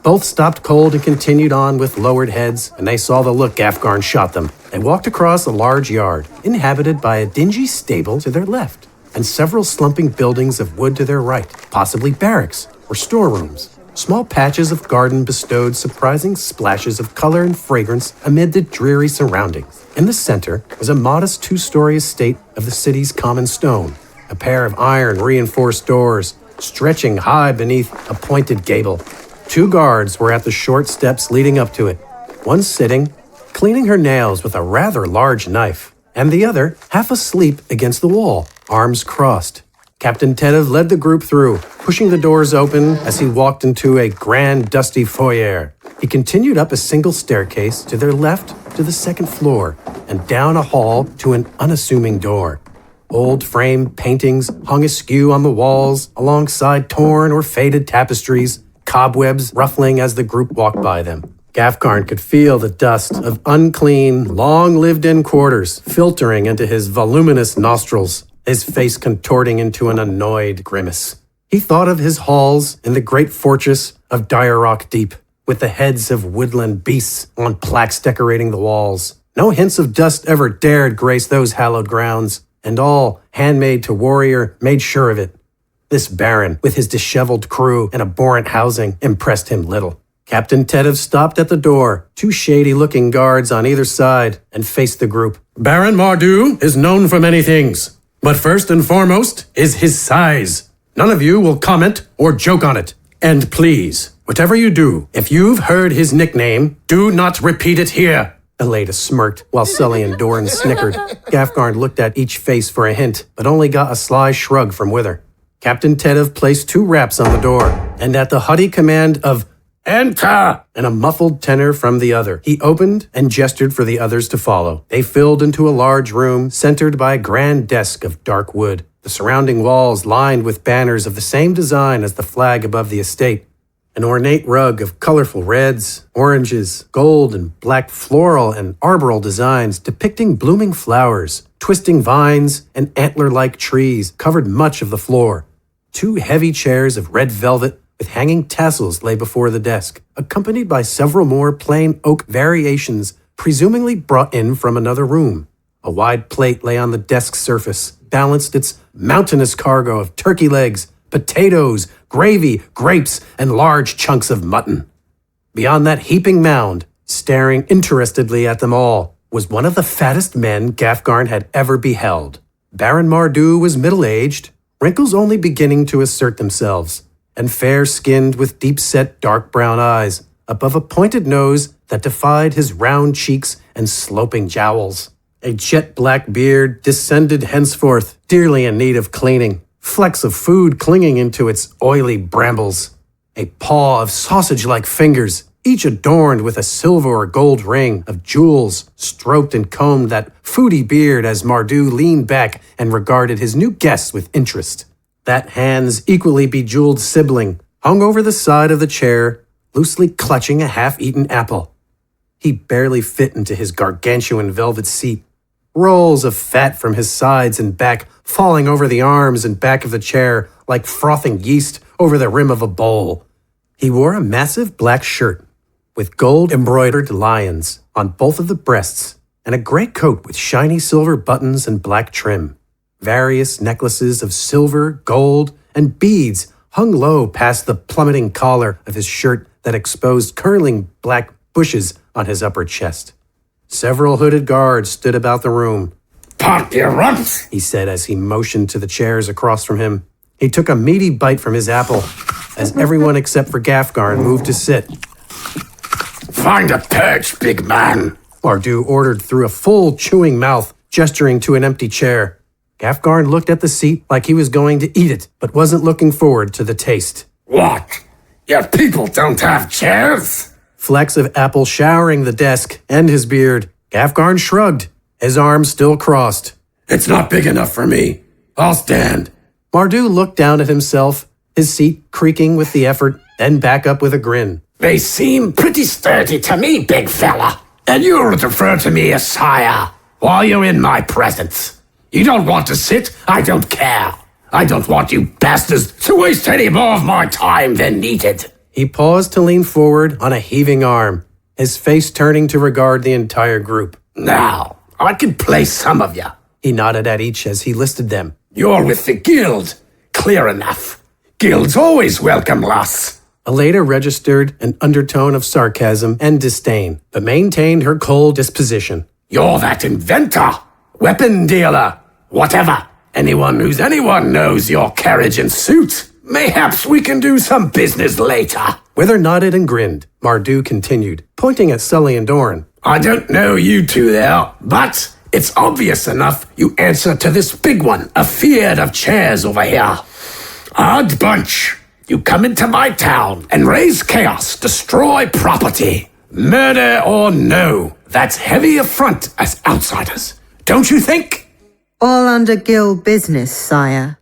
Both stopped cold and continued on with lowered heads, and they saw the look Gafgarn shot them. They walked across a large yard, inhabited by a dingy stable to their left, and several slumping buildings of wood to their right, possibly barracks or storerooms. Small patches of garden bestowed surprising splashes of color and fragrance amid the dreary surroundings. In the center was a modest two-story estate of the city's common stone, a pair of iron-reinforced doors stretching high beneath a pointed gable. Two guards were at the short steps leading up to it, one sitting, cleaning her nails with a rather large knife, and the other half asleep against the wall, arms crossed. Captain Tetiv led the group through, pushing the doors open as he walked into a grand, dusty foyer. He continued up a single staircase to their left to the second floor and down a hall to an unassuming door. Old framed paintings hung askew on the walls alongside torn or faded tapestries, cobwebs ruffling as the group walked by them. Gafgarn could feel the dust of unclean, long-lived-in quarters filtering into his voluminous nostrils, his face contorting into an annoyed grimace. He thought of his halls in the great fortress of Dire Rock Deep, with the heads of woodland beasts on plaques decorating the walls. No hints of dust ever dared grace those hallowed grounds, and all, handmade to warrior, made sure of it. This baron, with his disheveled crew and abhorrent housing, impressed him little. Captain Tetiv stopped at the door, two shady-looking guards on either side, and faced the group. Baron Mardoo is known for many things, but first and foremost is his size. None of you will comment or joke on it. And please, whatever you do, if you've heard his nickname, do not repeat it here. Ilaeda smirked, while Sully and Dorin snickered. Gafgarn looked at each face for a hint, but only got a sly shrug from Wither. Captain Tetiv placed 2 raps on the door, and at the haughty command of "Enter!" and a muffled tenor from the other, he opened and gestured for the others to follow. They filled into a large room, centered by a grand desk of dark wood, the surrounding walls lined with banners of the same design as the flag above the estate. An ornate rug of colorful reds, oranges, gold, and black floral and arboral designs depicting blooming flowers, twisting vines, and antler-like trees covered much of the floor. 2 heavy chairs of red velvet with hanging tassels lay before the desk, accompanied by several more plain oak variations, presumably brought in from another room. A wide plate lay on the desk's surface, balanced its mountainous cargo of turkey legs, potatoes, gravy, grapes, and large chunks of mutton. Beyond that heaping mound, staring interestedly at them all, was one of the fattest men Gafgarn had ever beheld. Baron Mardoo was middle-aged, wrinkles only beginning to assert themselves, and fair-skinned with deep-set dark brown eyes, above a pointed nose that defied his round cheeks and sloping jowls. A jet-black beard descended henceforth, dearly in need of cleaning, flecks of food clinging into its oily brambles. A paw of sausage-like fingers, each adorned with a silver or gold ring of jewels, stroked and combed that foodie beard as Mardoo leaned back and regarded his new guest with interest. That hand's equally bejeweled sibling hung over the side of the chair, loosely clutching a half-eaten apple. He barely fit into his gargantuan velvet seat, rolls of fat from his sides and back falling over the arms and back of the chair like frothing yeast over the rim of a bowl. He wore a massive black shirt with gold-embroidered lions on both of the breasts and a gray coat with shiny silver buttons and black trim. Various necklaces of silver, gold, and beads hung low past the plummeting collar of his shirt that exposed curling black bushes on his upper chest. Several hooded guards stood about the room. "Park your runs," he said as he motioned to the chairs across from him. He took a meaty bite from his apple as everyone except for Gafgarn moved to sit. "Find a perch, big man," Mardoo ordered through a full chewing mouth, gesturing to an empty chair. Gafgarn looked at the seat like he was going to eat it, but wasn't looking forward to the taste. "What? Your people don't have chairs?" Flecks of apple showering the desk and his beard. Gafgarn shrugged, his arms still crossed. "It's not big enough for me. I'll stand." Mardoo looked down at himself, his seat creaking with the effort, then back up with a grin. "They seem pretty sturdy to me, big fella. And you'll refer to me as sire while you're in my presence. You don't want to sit? I don't care. I don't want you bastards to waste any more of my time than needed." He paused to lean forward on a heaving arm, his face turning to regard the entire group. "Now, I can place some of you." He nodded at each as he listed them. "You're with the guild. Clear enough. Guild's always welcome, lass." Ilaeda registered an undertone of sarcasm and disdain, but maintained her cold disposition. "You're that inventor, weapon dealer, whatever. Anyone knows your carriage and suit. Mayhaps we can do some business later." Wither nodded and grinned. Mardoo continued, pointing at Sully and Dorin. "I don't know you two there, but it's obvious enough you answer to this big one, afeard of chairs over here. Odd bunch. You come into my town and raise chaos, destroy property. Murder or no, that's heavy affront as outsiders. Don't you think?" All under guild business, sire.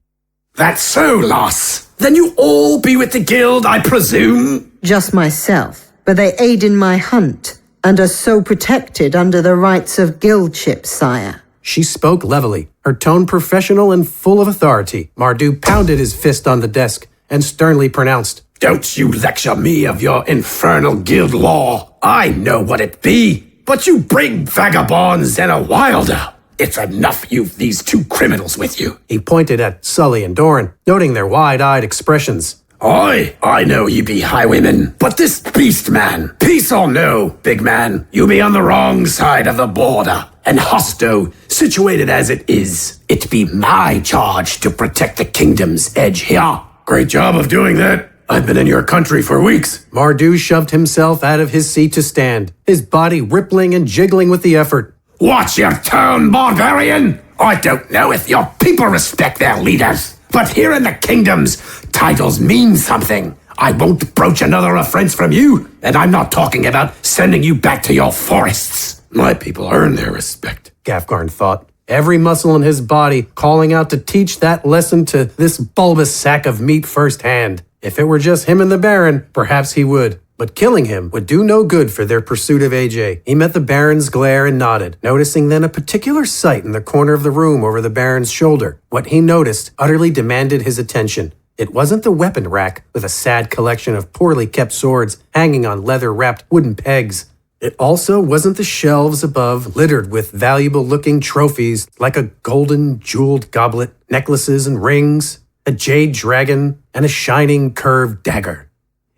"That's so, lass. Then you all be with the guild, I presume?" Just myself, but they aid in my hunt and are so protected under the rights of guildship, sire. She spoke levelly, her tone professional and full of authority. Mardoo pounded his fist on the desk and sternly pronounced, "Don't you lecture me of your infernal guild law. I know what it be, but you bring vagabonds and a wilder. It's enough you've these 2 criminals with you." He pointed at Sully and Dorin, noting their wide-eyed expressions. I know you be highwaymen, but this beast man, peace or no, big man, you be on the wrong side of the border. And Hosto, situated as it is, it be my charge to protect the kingdom's edge here. Great job of doing that. I've been in your country for weeks. Mardoo shoved himself out of his seat to stand, his body rippling and jiggling with the effort. Watch your tone, barbarian! I don't know if your people respect their leaders, but here in the kingdoms, titles mean something. I won't broach another offense from you, and I'm not talking about sending you back to your forests. My people earn their respect, Gafgarn thought, every muscle in his body calling out to teach that lesson to this bulbous sack of meat firsthand. If it were just him and the Baron, perhaps he would. But killing him would do no good for their pursuit of AJ. He met the Baron's glare and nodded, noticing then a particular sight in the corner of the room over the Baron's shoulder. What he noticed utterly demanded his attention. It wasn't the weapon rack with a sad collection of poorly kept swords hanging on leather-wrapped wooden pegs. It also wasn't the shelves above littered with valuable-looking trophies like a golden jeweled goblet, necklaces and rings, a jade dragon, and a shining curved dagger.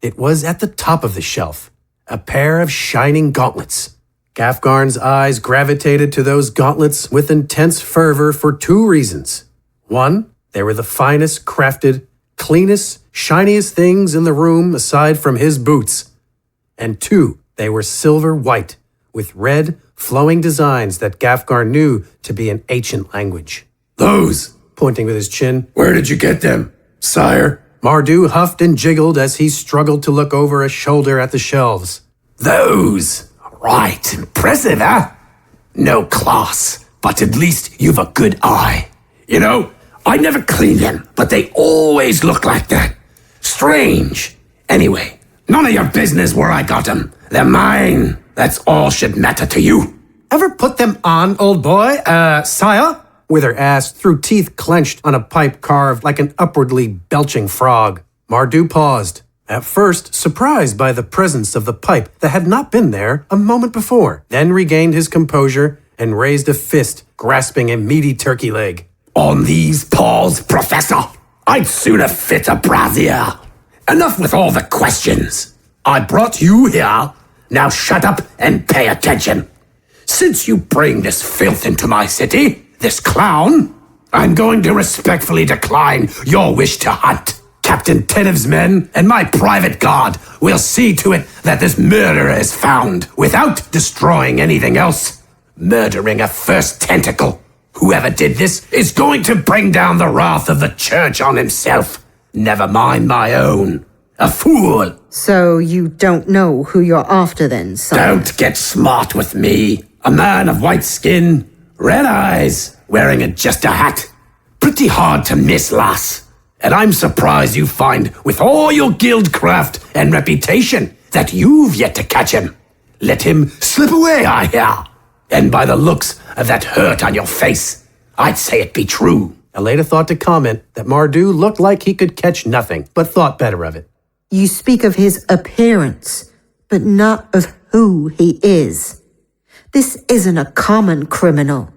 It was at the top of the shelf, a pair of shining gauntlets. Gafgarn's eyes gravitated to those gauntlets with intense fervor for two reasons. One, they were the finest crafted, cleanest, shiniest things in the room aside from his boots. And two, they were silver white, with red, flowing designs that Gafgarn knew to be an ancient language. Those, pointing with his chin. Where did you get them, sire? Mardoo huffed and jiggled as he struggled to look over a shoulder at the shelves. Those? Right, impressive, huh? No class, but at least you've a good eye. You know, I never clean them, but they always look like that. Strange. Anyway, none of your business where I got them. They're mine. That's all should matter to you. Ever put them on, old boy, sire? Wither asked through teeth clenched on a pipe carved like an upwardly belching frog. Mardoo paused, at first surprised by the presence of the pipe that had not been there a moment before, then regained his composure and raised a fist, grasping a meaty turkey leg. On these paws, Professor, I'd sooner fit a brazier. Enough with all the questions. I brought you here. Now shut up and pay attention. Since you bring this filth into my city, this clown, I'm going to respectfully decline your wish to hunt. Captain Tetiv's men and my private guard will see to it that this murderer is found without destroying anything else. Murdering a first tentacle. Whoever did this is going to bring down the wrath of the church on himself. Never mind my own. A fool. So you don't know who you're after then, son? Don't get smart with me. A man of white skin, red eyes, wearing a Jester hat. Pretty hard to miss, lass. And I'm surprised you find, with all your guild craft and reputation, that you've yet to catch him. Let him slip away, I hear. And by the looks of that hurt on your face, I'd say it be true. Ilaeda thought to comment that Mardoo looked like he could catch nothing, but thought better of it. You speak of his appearance, but not of who he is. This isn't a common criminal.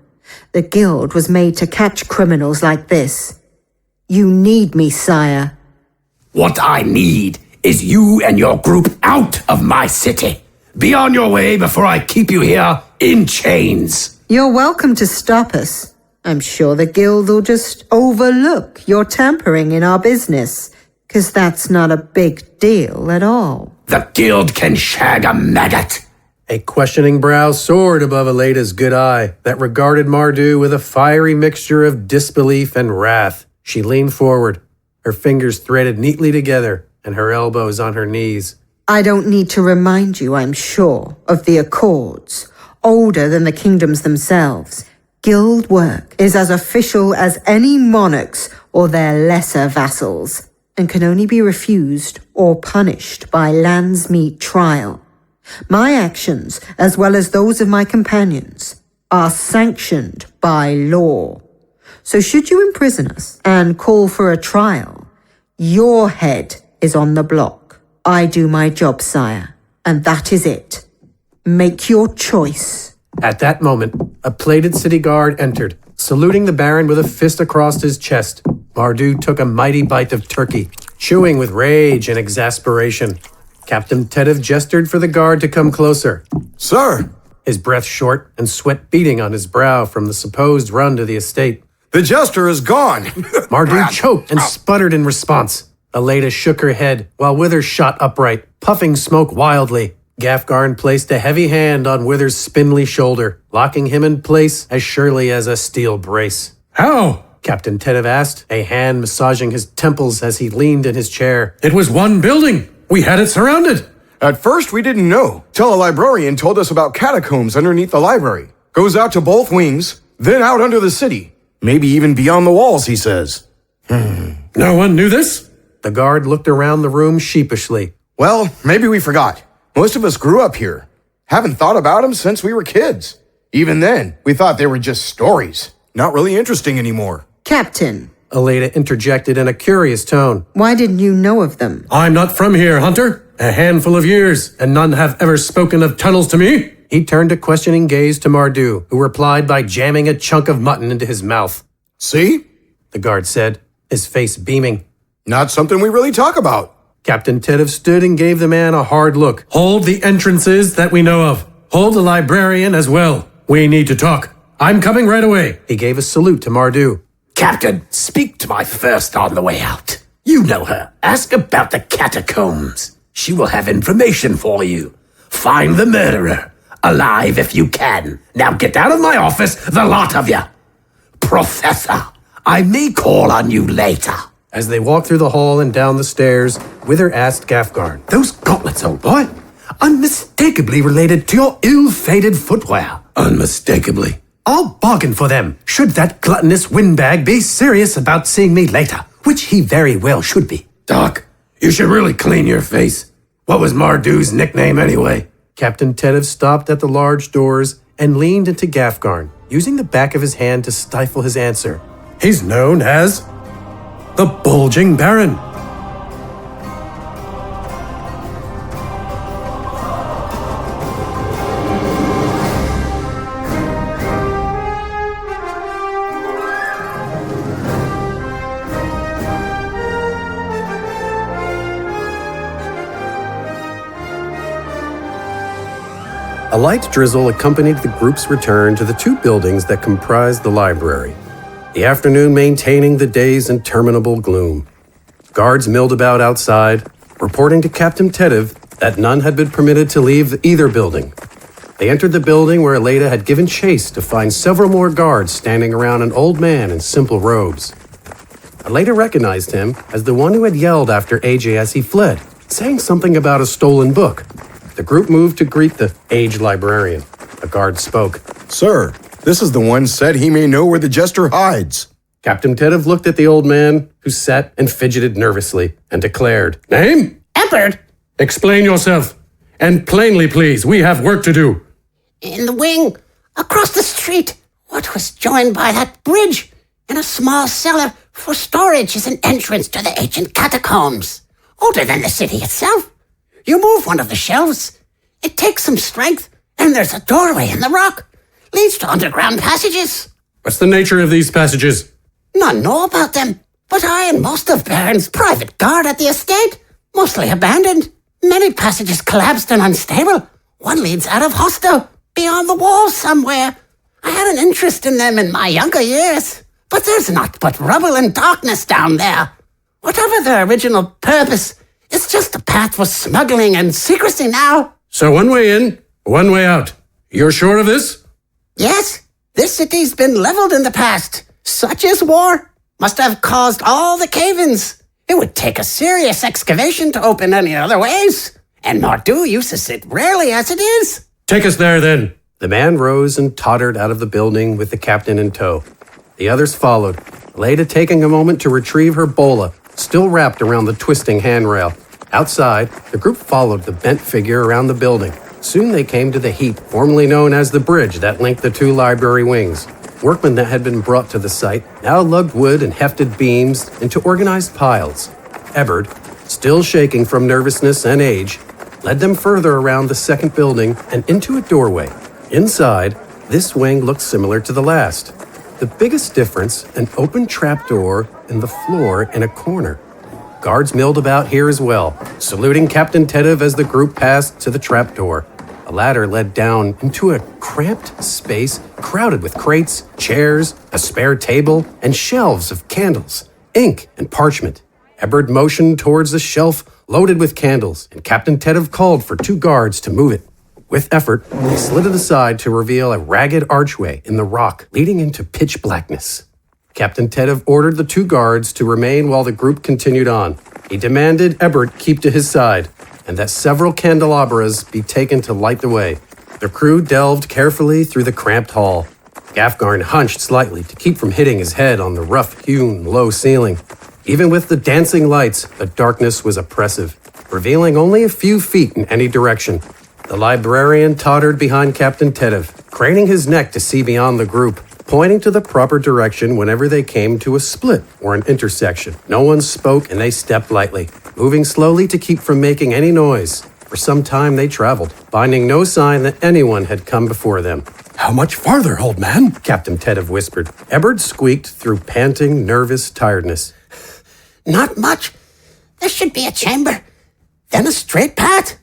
The guild was made to catch criminals like this. You need me, sire. What I need is you and your group out of my city. Be on your way before I keep you here in chains. You're welcome to stop us. I'm sure the guild will just overlook your tampering in our business, 'cause that's not a big deal at all. The guild can shag a maggot. A questioning brow soared above Ilaeda's good eye that regarded Mardoo with a fiery mixture of disbelief and wrath. She leaned forward, her fingers threaded neatly together and her elbows on her knees. I don't need to remind you, I'm sure, of the Accords, older than the kingdoms themselves. Guild work is as official as any monarchs or their lesser vassals, and can only be refused or punished by landsmeet trial. My actions, as well as those of my companions, are sanctioned by law. So should you imprison us and call for a trial, your head is on the block. I do my job, sire, and that is it. Make your choice. At that moment, a plated city guard entered, saluting the Baron with a fist across his chest. Mardoo took a mighty bite of turkey, chewing with rage and exasperation. Captain Tetiv gestured for the guard to come closer. Sir, His breath short and sweat beading on his brow from the supposed run to the estate. the Jester is gone. Mardoo choked and sputtered in response. Ilaeda shook her head while Withers shot upright, puffing smoke wildly. Gafgarn placed a heavy hand on Withers' spindly shoulder, locking him in place as surely as a steel brace. How? Captain Tetiv asked, a hand massaging his temples as he leaned in his chair. It was one building. We had it surrounded. At first, we didn't know, till a librarian told us about catacombs underneath the library. Goes out to both wings, then out under the city. Maybe even beyond the walls, he says. No one knew this? The guard looked around the room sheepishly. Well, maybe we forgot. Most of us grew up here. Haven't thought about them since we were kids. Even then, we thought they were just stories. Not really interesting anymore. Captain, Ilaeda interjected in a curious tone. why didn't you know of them? I'm not from here, Hunter. A handful of years, and none have ever spoken of tunnels to me. He turned a questioning gaze to Mardoo, who replied by jamming a chunk of mutton into his mouth. See? The guard said, his face beaming. Not something we really talk about. Captain Tetiv stood and gave the man a hard look. Hold the entrances that we know of. Hold the librarian as well. We need to talk. I'm coming right away. He gave a salute to Mardoo. Captain, speak to my first on the way out. You know her. Ask about the catacombs. She will have information for you. Find the murderer. Alive if you can. Now get out of my office, the lot of you. Professor, I may call on you later. As they walked through the hall and down the stairs, Wither asked Gafgarn. Those gauntlets, old boy, unmistakably related to your ill-fated footwear. Unmistakably. I'll bargain for them, should that gluttonous windbag be serious about seeing me later, which he very well should be. Doc, you should really clean your face. What was Mardoo's nickname anyway? Captain Tetiv stopped at the large doors and leaned into Gafgarn, using the back of his hand to stifle his answer. He's known as the Bulging Baron. A light drizzle accompanied the group's return to the two buildings that comprised the library, the afternoon maintaining the day's interminable gloom. Guards milled about outside, reporting to Captain Tetiv that none had been permitted to leave either building. They entered the building where Ilaeda had given chase to find several more guards standing around an old man in simple robes. Ilaeda recognized him as the one who had yelled after AJ as he fled, saying something about a stolen book. The group moved to greet the aged librarian. A guard spoke. Sir, this is the one said he may know where the Jester hides. Captain Tetiv looked at the old man, who sat and fidgeted nervously, and declared, Name? Ebert, Explain yourself. And plainly, please. We have work to do. in the wing, across the street, what was joined by that bridge, in a small cellar for storage is an entrance to the ancient catacombs, older than the city itself. You move one of the shelves, it takes some strength, and there's a doorway in the rock. Leads to underground passages. What's the nature of these passages? None know about them, but I and most of Baron's private guard at the estate, mostly abandoned. Many passages collapsed and unstable. One leads out of Hosto, beyond the walls somewhere. I had an interest in them in my younger years, but there's naught but rubble and darkness down there. Whatever their original purpose, it's just a path for smuggling and secrecy now. So one way in, one way out. You're sure of this? Yes, this city's been leveled in the past. Such is war. Must have caused all the cave-ins. It would take a serious excavation to open any other ways. And Mardoo uses it rarely as it is. Take us there then. The man rose and tottered out of the building with the captain in tow. The others followed, Ilaeda taking a moment to retrieve her bola, still wrapped around the twisting handrail. Outside, the group followed the bent figure around the building. Soon they came to the heap formerly known as the bridge that linked the two library wings. Workmen that had been brought to the site now lugged wood and hefted beams into organized piles. Ebert, still shaking from nervousness and age, led them further around the second building and into a doorway. Inside, this wing looked similar to the last. The biggest difference, an open trapdoor in the floor in a corner. Guards milled about here as well, saluting Captain Tetiv as the group passed to the trapdoor. A ladder led down into a cramped space crowded with crates, chairs, a spare table, and shelves of candles, ink, and parchment. Ebert motioned towards a shelf loaded with candles, and Captain Tetiv called for 2 guards to move it. With effort, he slid it aside to reveal a ragged archway in the rock leading into pitch blackness. Captain Tetiv ordered the 2 guards to remain while the group continued on. He demanded Ebert keep to his side, and that several candelabras be taken to light the way. The crew delved carefully through the cramped hall. Gafgarn hunched slightly to keep from hitting his head on the rough-hewn low ceiling. Even with the dancing lights, the darkness was oppressive, revealing only a few feet in any direction. The librarian tottered behind Captain Tetiv, craning his neck to see beyond the group, pointing to the proper direction whenever they came to a split or an intersection. No one spoke, and they stepped lightly, moving slowly to keep from making any noise. For some time they traveled, finding no sign that anyone had come before them. How much farther, old man? Captain Tetiv whispered. Ebert squeaked through panting, nervous tiredness. Not much. There should be a chamber, then a straight path.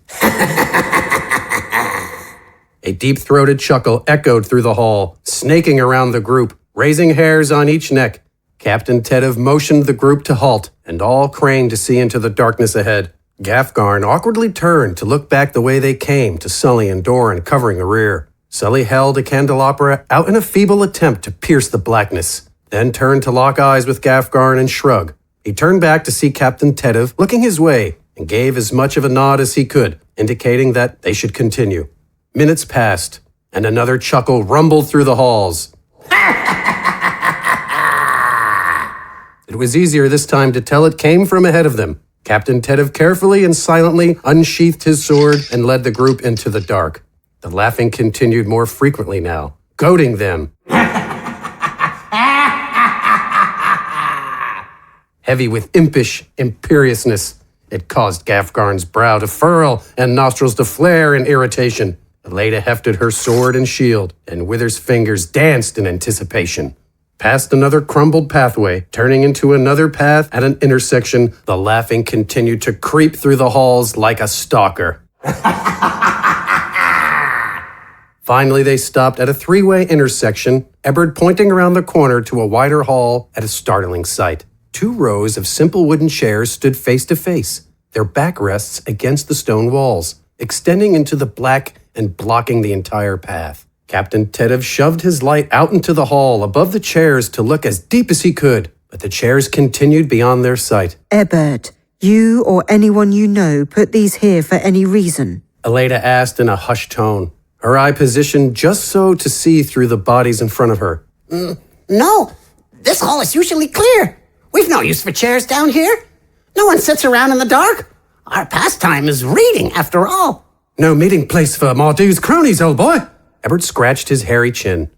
A deep-throated chuckle echoed through the hall, snaking around the group, raising hairs on each neck. Captain Tetiv motioned the group to halt, and all craned to see into the darkness ahead. Gafgarn awkwardly turned to look back the way they came to Sully and Dorin covering the rear. Sully held a candelabra out in a feeble attempt to pierce the blackness, then turned to lock eyes with Gafgarn and shrug. He turned back to see Captain Tetiv looking his way and gave as much of a nod as he could, indicating that they should continue. Minutes passed, and another chuckle rumbled through the halls. It was easier this time to tell it came from ahead of them. Captain Tetiv carefully and silently unsheathed his sword and led the group into the dark. The laughing continued more frequently now, goading them. Heavy with impish imperiousness, it caused Gafgarn's brow to furl and nostrils to flare in irritation. Ilaeda hefted her sword and shield, and Wither's fingers danced in anticipation. Past another crumbled pathway, turning into another path at an intersection, the laughing continued to creep through the halls like a stalker. Finally, they stopped at a 3-way intersection, Ebert pointing around the corner to a wider hall at a startling sight. 2 rows of simple wooden chairs stood face to face, their backrests against the stone walls, extending into the black and blocking the entire path. Captain Tetiv shoved his light out into the hall above the chairs to look as deep as he could, but the chairs continued beyond their sight. Ebert, you or anyone you know put these here for any reason? Ilaeda asked in a hushed tone, her eye positioned just so to see through the bodies in front of her. No, this hall is usually clear. We've no use for chairs down here. No one sits around in the dark. Our pastime is reading, after all. No meeting place for Mardoo's cronies, old boy. Ebert scratched his hairy chin.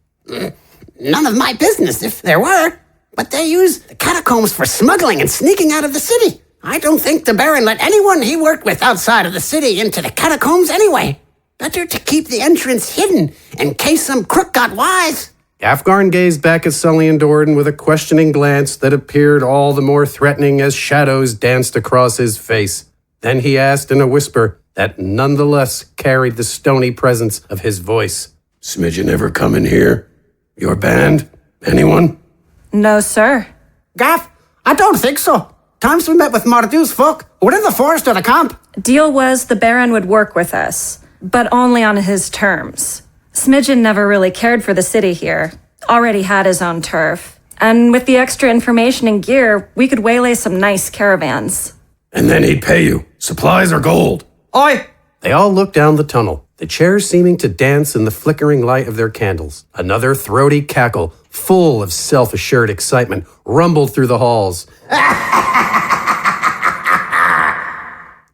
None of my business if there were. But they use the catacombs for smuggling and sneaking out of the city. I don't think the Baron let anyone he worked with outside of the city into the catacombs anyway. Better to keep the entrance hidden in case some crook got wise. Gafgarn gazed back at Sully and Dorin with a questioning glance that appeared all the more threatening as shadows danced across his face. Then he asked in a whisper that nonetheless carried the stony presence of his voice. Smidgen ever come in here? Your band? Anyone? No, sir. Gaff, I don't think so. Times we met with Mardoo's folk, we're in the forest or the camp. Deal was the Baron would work with us, but only on his terms. Smidgen never really cared for the city here, already had his own turf. And with the extra information and gear, we could waylay some nice caravans. And then he'd pay you. Supplies or gold? Oi! They all looked down the tunnel, the chairs seeming to dance in the flickering light of their candles. Another throaty cackle, full of self-assured excitement, rumbled through the halls.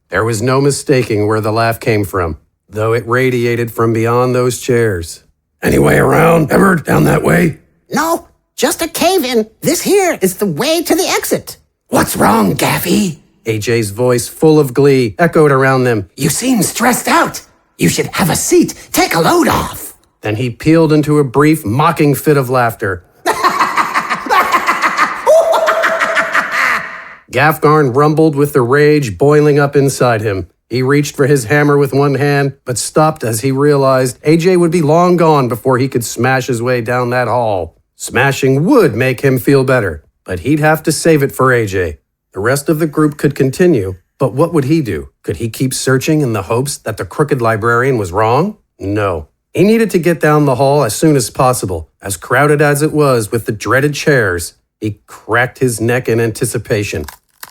There was no mistaking where the laugh came from, though it radiated from beyond those chairs. Any way around, Ebert? Down that way? No, just a cave-in. This here is the way to the exit. What's wrong, Gaffy? AJ's voice, full of glee, echoed around them. You seem stressed out. You should have a seat. Take a load off. Then he peeled into a brief, mocking fit of laughter. Gafgarn rumbled with the rage boiling up inside him. He reached for his hammer with one hand, but stopped as he realized AJ would be long gone before he could smash his way down that hall. Smashing would make him feel better, but he'd have to save it for AJ. The rest of the group could continue, but what would he do? Could he keep searching in the hopes that the crooked librarian was wrong? No. He needed to get down the hall as soon as possible. As crowded as it was with the dreaded chairs, he cracked his neck in anticipation.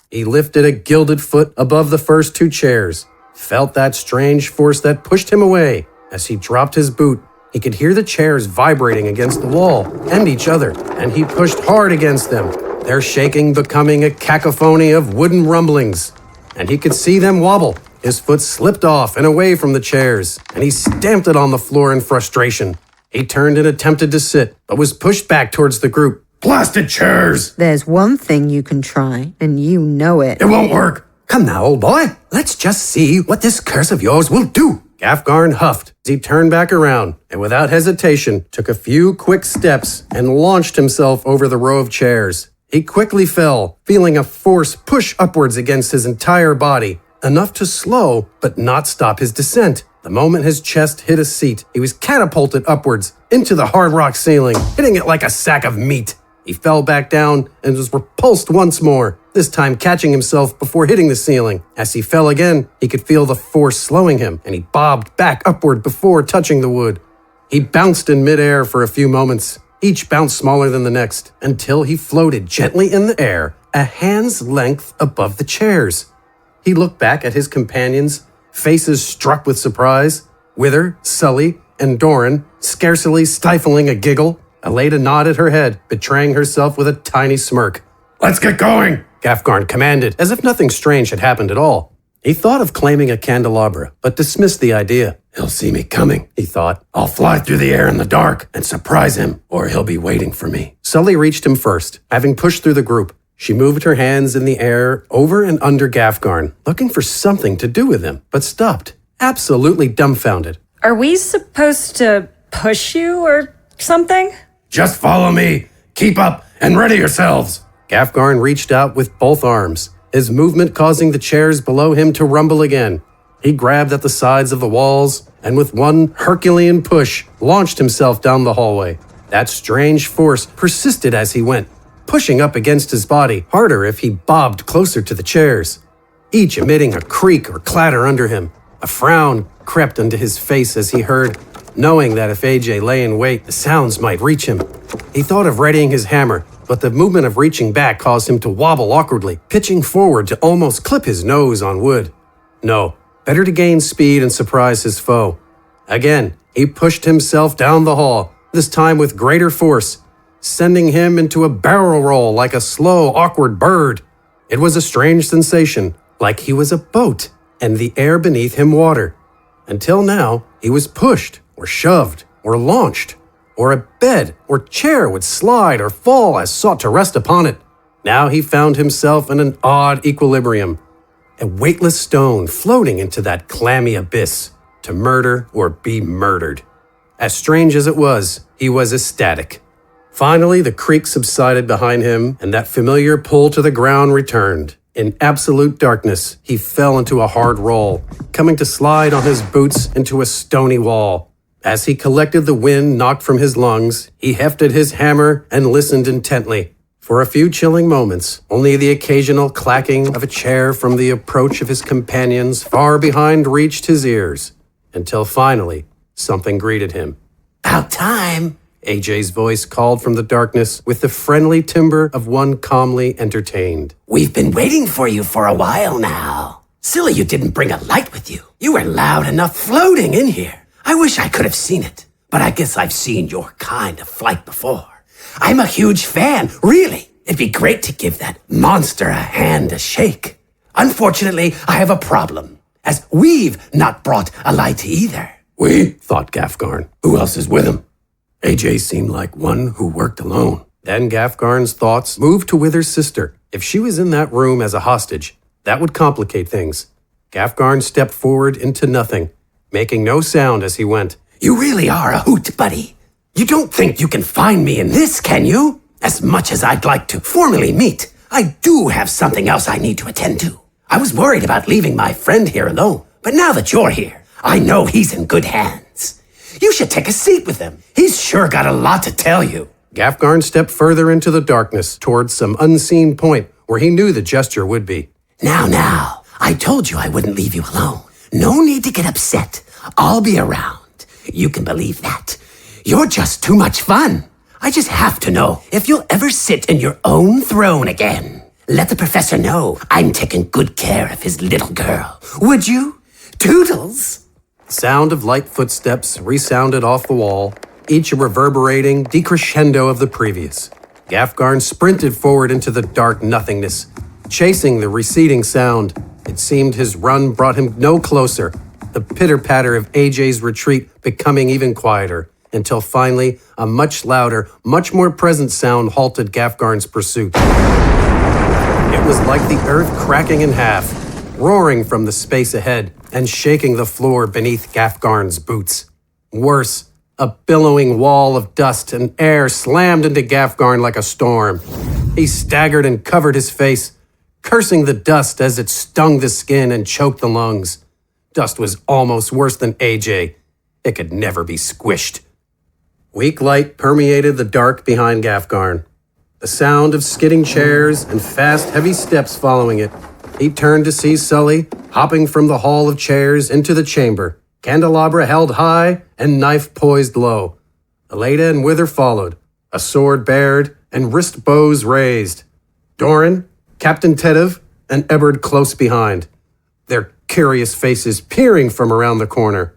He lifted a gilded foot above the first 2 chairs, felt that strange force that pushed him away. As he dropped his boot, he could hear the chairs vibrating against the wall and each other, and he pushed hard against them, their shaking becoming a cacophony of wooden rumblings. And he could see them wobble. His foot slipped off and away from the chairs, and he stamped it on the floor in frustration. He turned and attempted to sit, but was pushed back towards the group. Blasted chairs! There's one thing you can try, and you know it. It won't work. Come now, old boy. Let's just see what this curse of yours will do. Gafgarn huffed as he turned back around and without hesitation took a few quick steps and launched himself over the row of chairs. He quickly fell, feeling a force push upwards against his entire body, enough to slow but not stop his descent. The moment his chest hit a seat, he was catapulted upwards into the hard rock ceiling, hitting it like a sack of meat. He fell back down and was repulsed once more, this time catching himself before hitting the ceiling. As he fell again, he could feel the force slowing him, and he bobbed back upward before touching the wood. He bounced in midair for a few moments, each bounce smaller than the next, until he floated gently in the air, a hand's length above the chairs. He looked back at his companions, faces struck with surprise, Wither, Sully, and Dorin, scarcely stifling a giggle. Ilaeda nodded her head, betraying herself with a tiny smirk. Let's get going, Gafgarn commanded, as if nothing strange had happened at all. He thought of claiming a candelabra, but dismissed the idea. He'll see me coming, He thought. I'll fly through the air in the dark and surprise him, or he'll be waiting for me. Sully reached him first, having pushed through the group. She moved her hands in the air over and under Gafgarn, looking for something to do with him, but stopped, absolutely dumbfounded. Are we supposed to push you or something? Just follow me, keep up, and ready yourselves. Gafgarn reached out with both arms, his movement causing the chairs below him to rumble again. He grabbed at the sides of the walls, and with one Herculean push, launched himself down the hallway. That strange force persisted as he went, pushing up against his body, harder if he bobbed closer to the chairs, each emitting a creak or clatter under him. A frown crept into his face as he heard, knowing that if AJ lay in wait, the sounds might reach him. He thought of readying his hammer, but the movement of reaching back caused him to wobble awkwardly, pitching forward to almost clip his nose on wood. No, better to gain speed and surprise his foe. Again, he pushed himself down the hall, this time with greater force, sending him into a barrel roll like a slow, awkward bird. It was a strange sensation, like he was a boat, and the air beneath him water. Until now, he was pushed, or shoved, or launched, or a bed or chair would slide or fall as sought to rest upon it. Now he found himself in an odd equilibrium, a weightless stone floating into that clammy abyss, to murder or be murdered. As strange as it was, he was ecstatic. Finally, the creak subsided behind him, and that familiar pull to the ground returned. In absolute darkness, he fell into a hard roll, coming to slide on his boots into a stony wall. As he collected the wind knocked from his lungs, he hefted his hammer and listened intently. For a few chilling moments, only the occasional clacking of a chair from the approach of his companions far behind reached his ears, until finally, something greeted him. About time. AJ's voice called from the darkness with the friendly timbre of one calmly entertained. We've been waiting for you for a while now. Silly you didn't bring a light with you. You were loud enough floating in here. I wish I could have seen it, but I guess I've seen your kind of flight before. I'm a huge fan, really. It'd be great to give that monster a hand to shake. Unfortunately, I have a problem, as we've not brought a light either. We? Thought Gafgarn. Who else is with him? AJ seemed like one who worked alone. Then Gafgarn's thoughts moved to Wither's sister. If she was in that room as a hostage, that would complicate things. Gafgarn stepped forward into nothing, making no sound as he went. You really are a hoot, buddy. You don't think you can find me in this, can you? As much as I'd like to formally meet, I do have something else I need to attend to. I was worried about leaving my friend here alone, but now that you're here, I know he's in good hands. You should take a seat with him. He's sure got a lot to tell you. Gafgarn stepped further into the darkness towards some unseen point where he knew the Jester would be. Now, I told you I wouldn't leave you alone. No need to get upset. I'll be around. You can believe that. You're just too much fun. I just have to know if you'll ever sit in your own throne again. Let the professor know I'm taking good care of his little girl. Would you? Toodles! Sound of light footsteps resounded off the wall, each a reverberating decrescendo of the previous. Gafgarn sprinted forward into the dark nothingness, chasing the receding sound. It seemed his run brought him no closer, the pitter-patter of AJ's retreat becoming even quieter, until finally a much louder, much more present sound halted Gafgarn's pursuit. It was like the earth cracking in half, roaring from the space ahead and shaking the floor beneath Gafgarn's boots. Worse, a billowing wall of dust and air slammed into Gafgarn like a storm. He staggered and covered his face, cursing the dust as it stung the skin and choked the lungs. Dust was almost worse than AJ. It could never be squished. Weak light permeated the dark behind Gafgarn. The sound of skidding chairs and fast, heavy steps following it. He turned to see Sully, hopping from the hall of chairs into the chamber, candelabra held high and knife poised low. Ilaeda and Wither followed, a sword bared and wrist bows raised. Dorin, Captain Tetiv, and Ebert close behind, their curious faces peering from around the corner.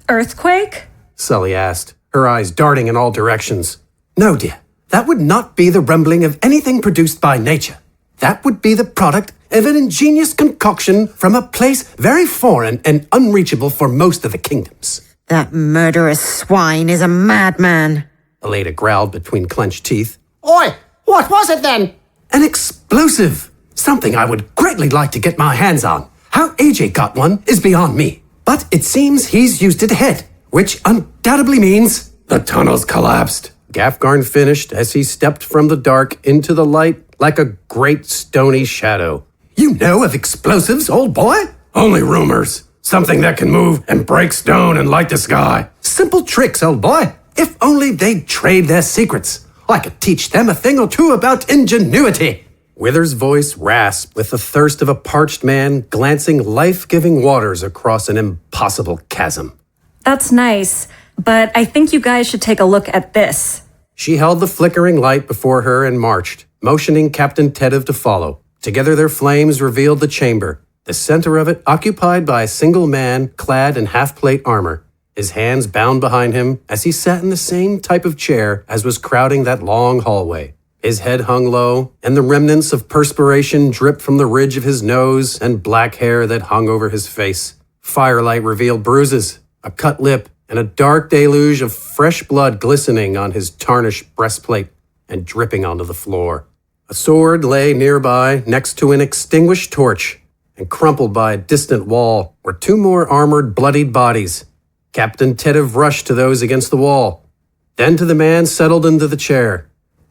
Earthquake? Sully asked, her eyes darting in all directions. No, dear, that would not be the rumbling of anything produced by nature. That would be the product of an ingenious concoction from a place very foreign and unreachable for most of the kingdoms. That murderous swine is a madman. Ilaeda growled between clenched teeth. Oi, what was it then? An explosive! Something I would greatly like to get my hands on. How AJ got one is beyond me. But it seems he's used it ahead, which undoubtedly means The tunnel's collapsed. Gafgarn finished as he stepped from the dark into the light like a great stony shadow. You know of explosives, old boy? Only rumors. Something that can move and break stone and light the sky. Simple tricks, old boy. If only they'd trade their secrets. I could teach them a thing or two about ingenuity. Wither's voice rasped with the thirst of a parched man glancing life-giving waters across an impossible chasm. That's nice, but I think you guys should take a look at this. She held the flickering light before her and marched, motioning Captain Tetiv to follow. Together their flames revealed the chamber, the center of it occupied by a single man clad in half-plate armor, his hands bound behind him as he sat in the same type of chair as was crowding that long hallway. His head hung low, and the remnants of perspiration dripped from the ridge of his nose and black hair that hung over his face. Firelight revealed bruises, a cut lip, and a dark deluge of fresh blood glistening on his tarnished breastplate and dripping onto the floor. A sword lay nearby next to an extinguished torch, and crumpled by a distant wall were two more armored, bloodied bodies. Captain Tetiv rushed to those against the wall, then to the man settled into the chair.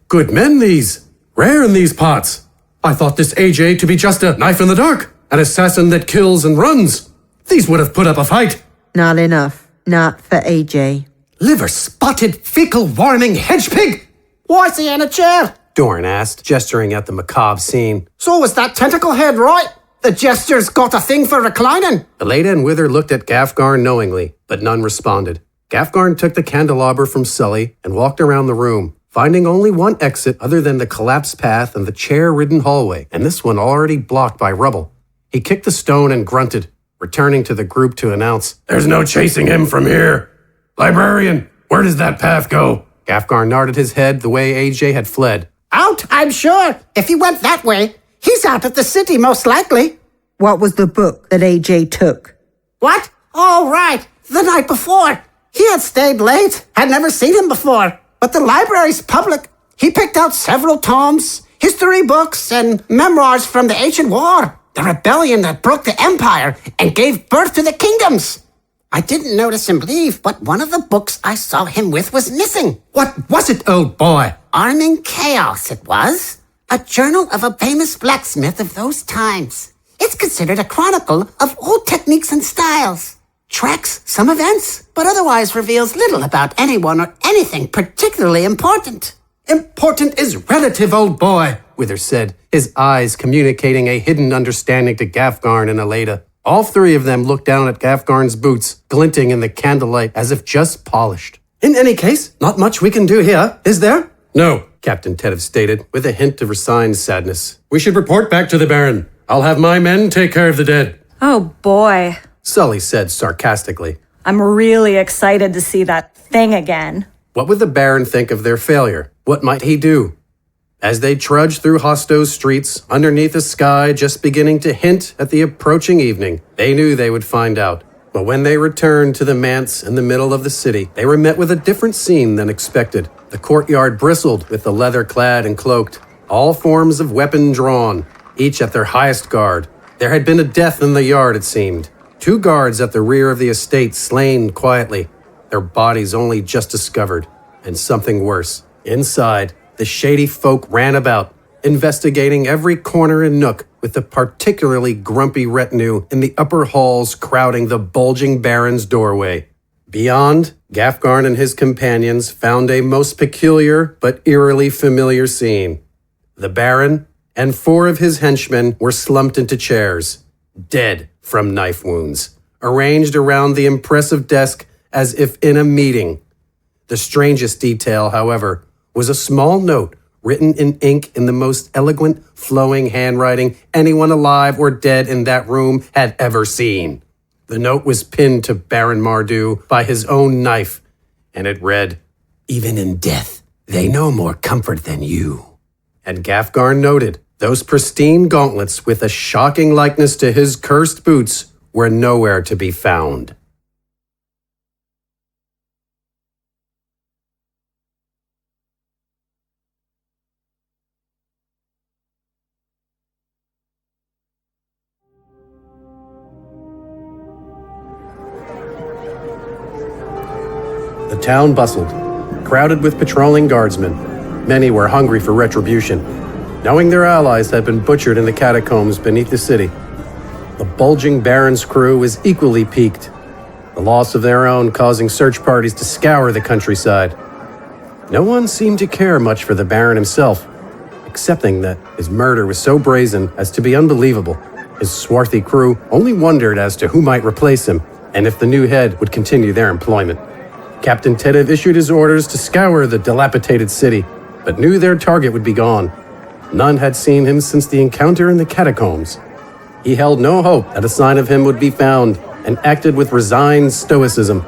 Good men, these. Rare in these parts. I thought this AJ to be just a knife in the dark, an assassin that kills and runs. These would have put up a fight. Not enough. Not for AJ. Liver-spotted, fecal-warming hedge pig! Why's he in a chair? Dorin asked, gesturing at the macabre scene. So was that tentacle head right? The Jester's got a thing for reclining. Ilaeda and Wither looked at Gafgarn knowingly, but none responded. Gafgarn took the candelabra from Sully and walked around the room, finding only one exit other than the collapsed path and the chair-ridden hallway, and this one already blocked by rubble. He kicked the stone and grunted, returning to the group to announce, There's no chasing him from here. Librarian, where does that path go? Gafgarn nodded his head the way AJ had fled. Out, I'm sure. If he went that way, he's out of the city most likely. What was the book that AJ took? What? Oh, right. The night before. He had stayed late. Had never seen him before. But the library's public. He picked out several tomes, history books, and memoirs from the ancient war. The rebellion that broke the empire and gave birth to the kingdoms. I didn't notice him leave, but one of the books I saw him with was missing. What was it, old boy? Arming Chaos, it was. A journal of a famous blacksmith of those times. It's considered a chronicle of old techniques and styles. Tracks some events, but otherwise reveals little about anyone or anything particularly important. Important is relative, old boy. Wither said, his eyes communicating a hidden understanding to Gafgarn and Ilaeda. All three of them looked down at Gafgarn's boots, glinting in the candlelight as if just polished. In any case, not much we can do here, is there? No, Captain Tetiv stated, with a hint of resigned sadness. We should report back to the Baron. I'll have my men take care of the dead. Oh boy. Sully said sarcastically. I'm really excited to see that thing again. What would the Baron think of their failure? What might he do? As they trudged through Hosto's streets, underneath a sky just beginning to hint at the approaching evening, they knew they would find out. But when they returned to the manse in the middle of the city, they were met with a different scene than expected. The courtyard bristled with the leather-clad and cloaked, all forms of weapon drawn, each at their highest guard. There had been a death in the yard, it seemed. 2 guards at the rear of the estate slain quietly, their bodies only just discovered, and something worse. Inside, the shady folk ran about, investigating every corner and nook with the particularly grumpy retinue in the upper halls crowding the bulging Baron's doorway. Beyond, Gafgarn and his companions found a most peculiar but eerily familiar scene. The Baron and 4 of his henchmen were slumped into chairs, dead from knife wounds, arranged around the impressive desk as if in a meeting. The strangest detail, however, was a small note written in ink in the most eloquent, flowing handwriting anyone alive or dead in that room had ever seen. The note was pinned to Baron Mardoo by his own knife, and it read, "Even in death, they know more comfort than you." And Gafgarn noted, those pristine gauntlets with a shocking likeness to his cursed boots were nowhere to be found. The town bustled, crowded with patrolling guardsmen. Many were hungry for retribution, knowing their allies had been butchered in the catacombs beneath the city. The bulging Baron's crew was equally piqued, the loss of their own causing search parties to scour the countryside. No one seemed to care much for the Baron himself, accepting that his murder was so brazen as to be unbelievable. His swarthy crew only wondered as to who might replace him and if the new head would continue their employment. Captain Tetiv issued his orders to scour the dilapidated city, but knew their target would be gone. None had seen him since the encounter in the catacombs. He held no hope that a sign of him would be found and acted with resigned stoicism.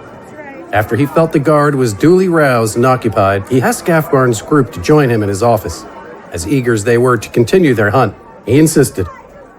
After he felt the guard was duly roused and occupied, he asked Gafgarn's group to join him in his office. As eager as they were to continue their hunt, he insisted,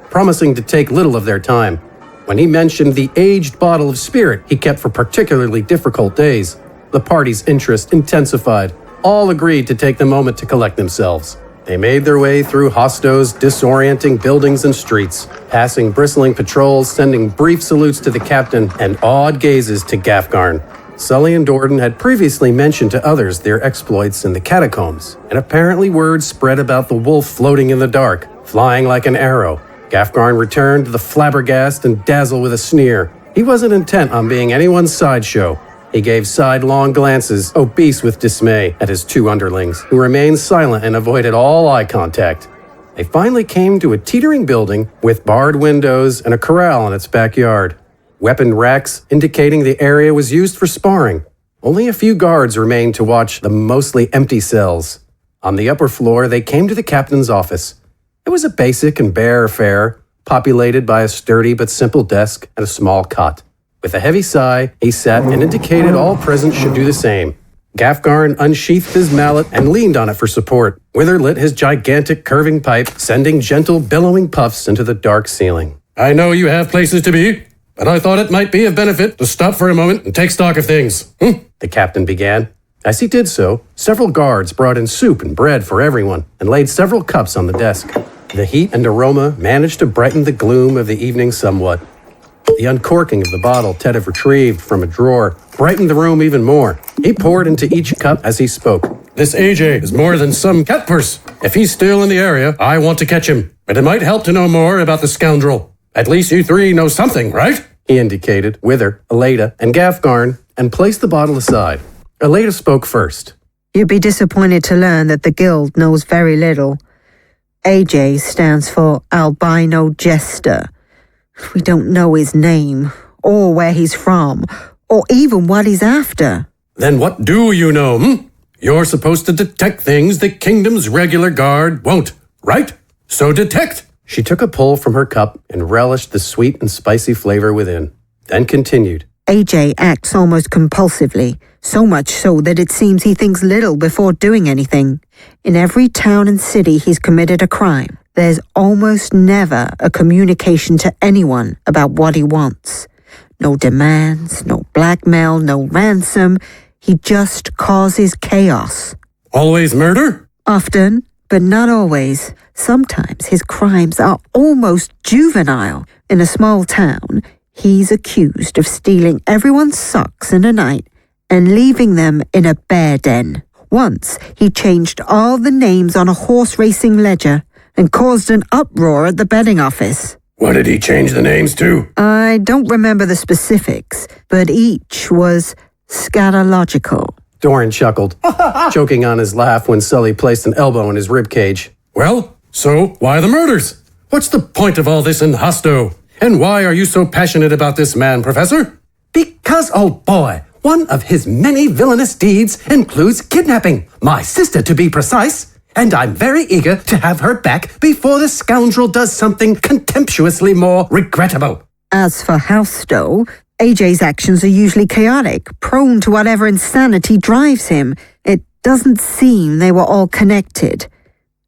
promising to take little of their time. When he mentioned the aged bottle of spirit he kept for particularly difficult days, the party's interest intensified. All agreed to take the moment to collect themselves. They made their way through Hosto's disorienting buildings and streets, passing bristling patrols, sending brief salutes to the captain and awed gazes to Gafgarn. Sully and Dorin had previously mentioned to others their exploits in the catacombs, and apparently word spread about the wolf floating in the dark, flying like an arrow. Gafgarn returned to the flabbergast and dazzle with a sneer. He wasn't intent on being anyone's sideshow. He gave sidelong glances, obese with dismay, at his 2 underlings, who remained silent and avoided all eye contact. They finally came to a teetering building with barred windows and a corral in its backyard. Weapon racks indicating the area was used for sparring. Only a few guards remained to watch the mostly empty cells. On the upper floor, they came to the captain's office. It was a basic and bare affair, populated by a sturdy but simple desk and a small cot. With a heavy sigh, he sat and indicated all present should do the same. Gafgarn unsheathed his mallet and leaned on it for support. Wither lit his gigantic curving pipe, sending gentle billowing puffs into the dark ceiling. I know you have places to be, but I thought it might be of benefit to stop for a moment and take stock of things. The captain began. As he did so, several guards brought in soup and bread for everyone and laid several cups on the desk. The heat and aroma managed to brighten the gloom of the evening somewhat. The uncorking of the bottle Tetiv retrieved from a drawer brightened the room even more. He poured into each cup as he spoke. This AJ is more than some cat purse. If he's still in the area, I want to catch him. But it might help to know more about the scoundrel. At least you 3 know something, right? He indicated Wither, Ilaeda, and Gafgarn, and placed the bottle aside. Ilaeda spoke first. You'd be disappointed to learn that the guild knows very little. AJ stands for Albino Jester. We don't know his name, or where he's from, or even what he's after. Then what do you know, You're supposed to detect things the kingdom's regular guard won't, right? So detect! She took a pull from her cup and relished the sweet and spicy flavor within, then continued. AJ acts almost compulsively, so much so that it seems he thinks little before doing anything. In every town and city he's committed a crime, there's almost never a communication to anyone about what he wants. No demands, no blackmail, no ransom. He just causes chaos. Always murder? Often, but not always. Sometimes his crimes are almost juvenile. In a small town, he's accused of stealing everyone's socks in a night and leaving them in a bear den. Once, he changed all the names on a horse racing ledger and caused an uproar at the betting office. What did he change the names to? I don't remember the specifics, but each was scatological. Dorin chuckled, choking on his laugh when Sully placed an elbow in his ribcage. Well, so why the murders? What's the point of all this in Hosto? And why are you so passionate about this man, Professor? Because, old boy, one of his many villainous deeds includes kidnapping, my sister to be precise, and I'm very eager to have her back before the scoundrel does something contemptuously more regrettable. As for Hosto, AJ's actions are usually chaotic, prone to whatever insanity drives him. It doesn't seem they were all connected.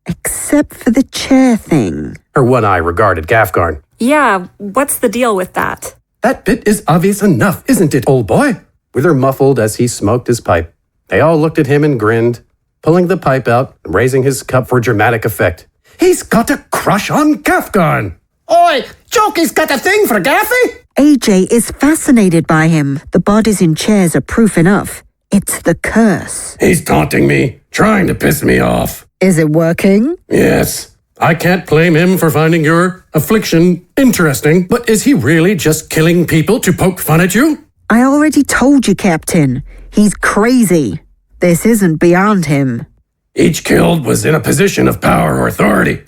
Except for the chair thing. Her one eye regarded Gafgarn. Yeah, what's the deal with that? That bit is obvious enough, isn't it, old boy? With her muffled as he smoked his pipe, they all looked at him and grinned, pulling the pipe out and raising his cup for dramatic effect. He's got a crush on Gafgarn. Oi, Jokey's got a thing for Gaffy. AJ is fascinated by him. The bodies in chairs are proof enough. It's the curse. He's taunting me, trying to piss me off. Is it working? Yes. I can't blame him for finding your affliction interesting, but is he really just killing people to poke fun at you? I already told you, Captain. He's crazy. This isn't beyond him. Each killed was in a position of power or authority.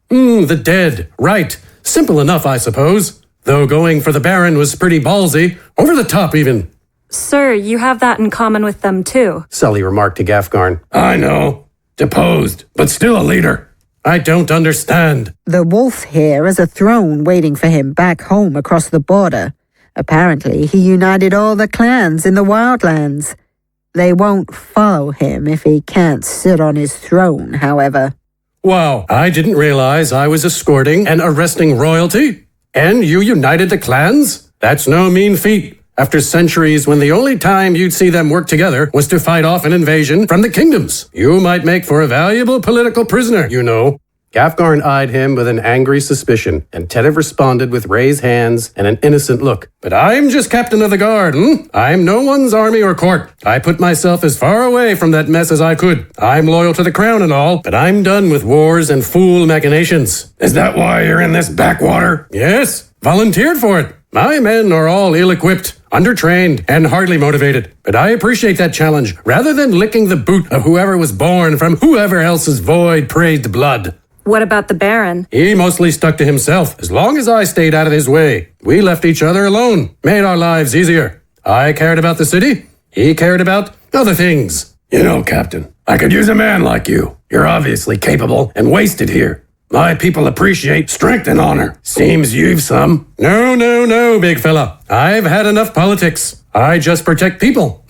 The dead. Right. Simple enough, I suppose. Though going for the Baron was pretty ballsy. Over the top, even. Sir, you have that in common with them too. Sully remarked to Gafgarn. I know. Deposed, but still a leader. I don't understand. The wolf here has a throne waiting for him back home across the border. Apparently, he united all the clans in the Wildlands. They won't follow him if he can't sit on his throne, however. Wow, I didn't realize I was escorting and arresting royalty. And you united the clans? That's no mean feat. After centuries when the only time you'd see them work together was to fight off an invasion from the kingdoms. You might make for a valuable political prisoner, you know. Gafgarn eyed him with an angry suspicion, and Tetiv responded with raised hands and an innocent look. But I'm just captain of the guard, I'm no one's army or court. I put myself as far away from that mess as I could. I'm loyal to the crown and all, but I'm done with wars and fool machinations. Is that why you're in this backwater? Yes, volunteered for it. My men are all ill-equipped, undertrained, and hardly motivated. But I appreciate that challenge, rather than licking the boot of whoever was born from whoever else's void-praised blood. What about the Baron? He mostly stuck to himself, as long as I stayed out of his way. We left each other alone, made our lives easier. I cared about the city, he cared about other things. You know, Captain, I could use a man like you. You're obviously capable and wasted here. My people appreciate strength and honor. Seems you've some. No, big fella. I've had enough politics. I just protect people,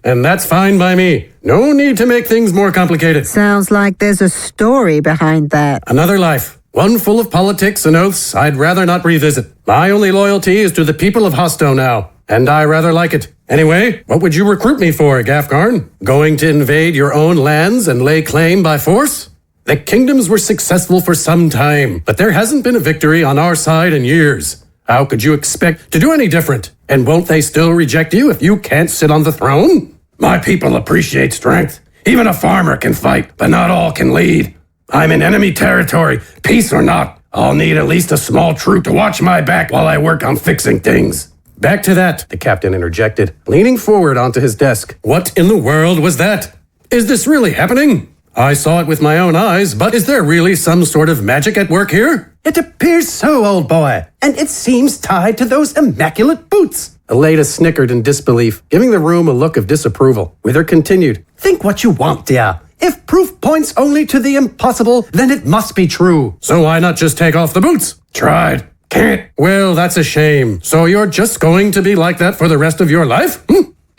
and that's fine by me. No need to make things more complicated. Sounds like there's a story behind that. Another life. One full of politics and oaths I'd rather not revisit. My only loyalty is to the people of Hosto now, and I rather like it. Anyway, what would you recruit me for, Gafgarn? Going to invade your own lands and lay claim by force? The kingdoms were successful for some time, but there hasn't been a victory on our side in years. How could you expect to do any different? And won't they still reject you if you can't sit on the throne? My people appreciate strength. Even a farmer can fight, but not all can lead. I'm in enemy territory, peace or not. I'll need at least a small troop to watch my back while I work on fixing things. Back to that, the captain interjected, leaning forward onto his desk. What in the world was that? Is this really happening? I saw it with my own eyes, but is there really some sort of magic at work here? It appears so, old boy, and it seems tied to those immaculate boots. Ilaeda snickered in disbelief, giving the room a look of disapproval. Wither continued. Think what you want, dear. If proof points only to the impossible, then it must be true. So why not just take off the boots? Tried. Can't. Well, that's a shame. So you're just going to be like that for the rest of your life?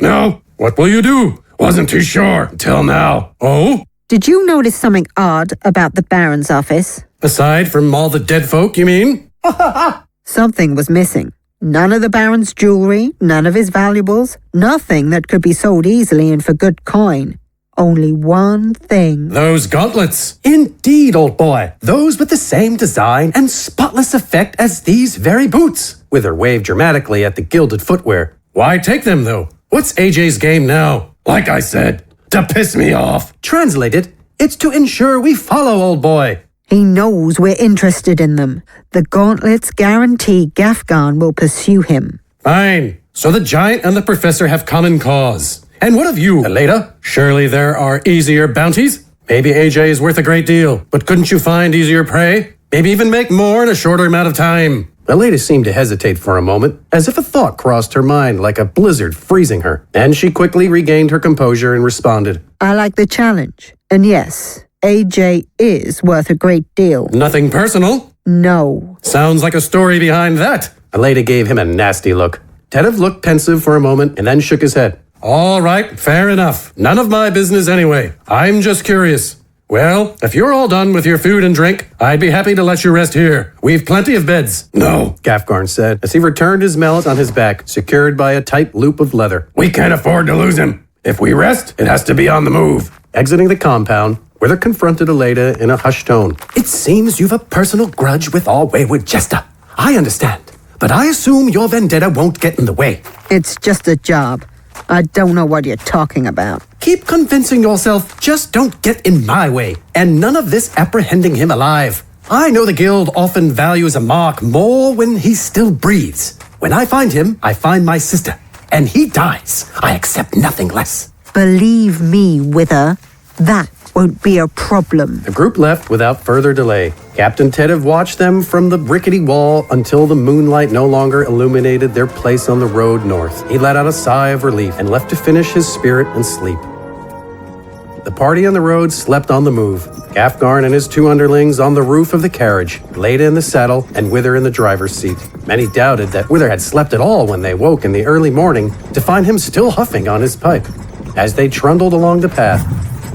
No. What will you do? Wasn't too sure until now. Oh? Did you notice something odd about the Baron's office? Aside from all the dead folk, you mean? Something was missing. None of the Baron's jewelry, none of his valuables, nothing that could be sold easily and for good coin. Only one thing. Those gauntlets. Indeed, old boy. Those with the same design and spotless effect as these very boots. Wither waved dramatically at the gilded footwear. Why take them, though? What's AJ's game now? Like I said, to piss me off. Translated, it's to ensure we follow, old boy. He knows we're interested in them. The gauntlets guarantee Gafgarn will pursue him. Fine. So the giant and the professor have common cause. And what of you, Ilaeda? Surely there are easier bounties? Maybe AJ is worth a great deal, but couldn't you find easier prey? Maybe even make more in a shorter amount of time. Ilaeda seemed to hesitate for a moment, as if a thought crossed her mind like a blizzard freezing her. Then she quickly regained her composure and responded. I like the challenge. And yes, AJ is worth a great deal. Nothing personal? No. Sounds like a story behind that. Ilaeda gave him a nasty look. Tetiv looked pensive for a moment and then shook his head. All right, fair enough. None of my business anyway. I'm just curious. Well, if you're all done with your food and drink, I'd be happy to let you rest here. We've plenty of beds. No, Gafgarn said, as he returned his mallet on his back, secured by a tight loop of leather. We can't afford to lose him. If we rest, it has to be on the move. Exiting the compound, Wither confronted Ilaeda in a hushed tone. It seems you've a personal grudge with our wayward Jester. I understand, but I assume your vendetta won't get in the way. It's just a job. I don't know what you're talking about. Keep convincing yourself, just don't get in my way, and none of this apprehending him alive. I know the guild often values a mark more when he still breathes. When I find him, I find my sister, and he dies. I accept nothing less. Believe me, Wither, that won't be a problem. The group left without further delay. Captain Tetiv watched them from the rickety wall until the moonlight no longer illuminated their place on the road north. He let out a sigh of relief and left to finish his spirit and sleep. The party on the road slept on the move. Gafgarn and his two underlings on the roof of the carriage, Ilaeda in the saddle and Wither in the driver's seat. Many doubted that Wither had slept at all when they woke in the early morning to find him still huffing on his pipe. As they trundled along the path,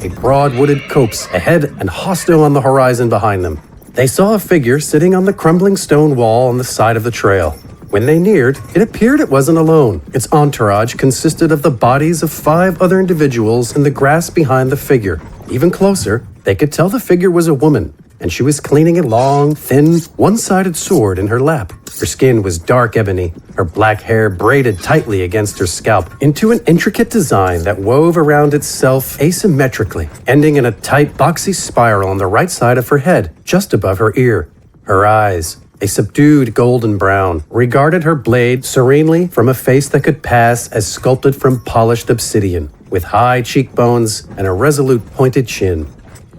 a broad wooded copse ahead and Hosto on the horizon behind them. They saw a figure sitting on the crumbling stone wall on the side of the trail. When they neared, it appeared it wasn't alone. Its entourage consisted of the bodies of 5 other individuals in the grass behind the figure. Even closer, they could tell the figure was a woman, and she was cleaning a long, thin, one-sided sword in her lap. Her skin was dark ebony, her black hair braided tightly against her scalp into an intricate design that wove around itself asymmetrically, ending in a tight, boxy spiral on the right side of her head, just above her ear. Her eyes, a subdued golden brown, regarded her blade serenely from a face that could pass as sculpted from polished obsidian, with high cheekbones and a resolute pointed chin.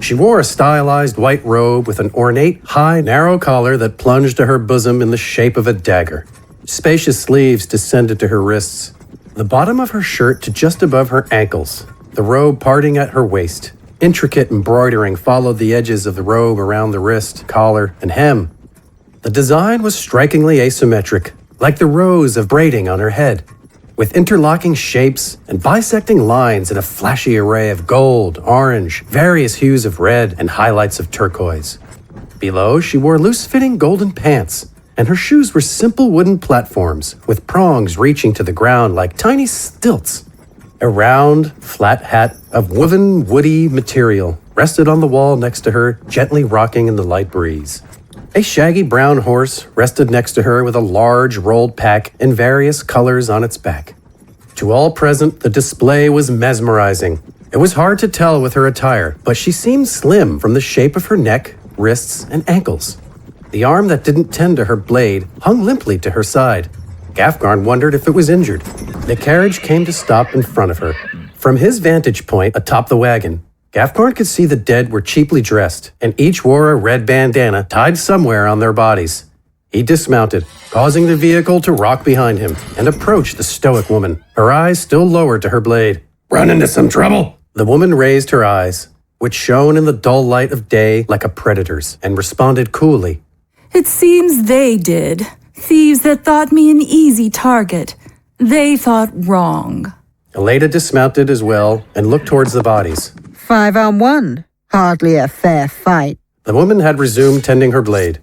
She wore a stylized white robe with an ornate, high, narrow collar that plunged to her bosom in the shape of a dagger. Spacious sleeves descended to her wrists, the bottom of her shirt to just above her ankles, the robe parting at her waist. Intricate embroidering followed the edges of the robe around the wrist, collar, and hem. The design was strikingly asymmetric, like the rows of braiding on her head, with interlocking shapes and bisecting lines in a flashy array of gold, orange, various hues of red, and highlights of turquoise. Below, she wore loose-fitting golden pants, and her shoes were simple wooden platforms with prongs reaching to the ground like tiny stilts. A round, flat hat of woven, woody material rested on the wall next to her, gently rocking in the light breeze. A shaggy brown horse rested next to her with a large rolled pack in various colors on its back. To all present, the display was mesmerizing. It was hard to tell with her attire, but she seemed slim from the shape of her neck, wrists, and ankles. The arm that didn't tend to her blade hung limply to her side. Gafgarn wondered if it was injured. The carriage came to stop in front of her. From his vantage point atop the wagon, Gafgarn could see the dead were cheaply dressed, and each wore a red bandana tied somewhere on their bodies. He dismounted, causing the vehicle to rock behind him, and approached the stoic woman, her eyes still lowered to her blade. Run into some trouble? The woman raised her eyes, which shone in the dull light of day like a predator's, and responded coolly. It seems they did. Thieves that thought me an easy target. They thought wrong. Ilaeda dismounted as well and looked towards the bodies. 5-on-1. Hardly a fair fight. The woman had resumed tending her blade.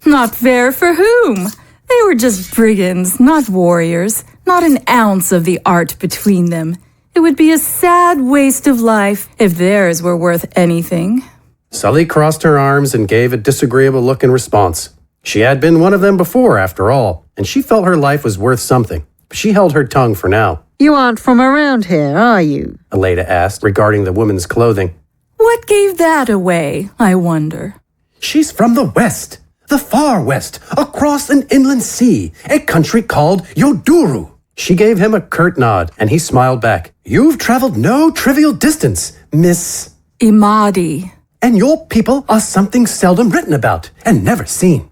Not fair for whom? They were just brigands, not warriors. Not an ounce of the art between them. It would be a sad waste of life if theirs were worth anything. Sully crossed her arms and gave a disagreeable look in response. She had been one of them before, after all, and she felt her life was worth something. But she held her tongue for now. You aren't from around here, are you? Ilaeda asked, regarding the woman's clothing. What gave that away, I wonder? She's from the west, the far west, across an inland sea, a country called Yoduru. She gave him a curt nod, and he smiled back. You've traveled no trivial distance, Miss... Imadi. And your people are something seldom written about and never seen.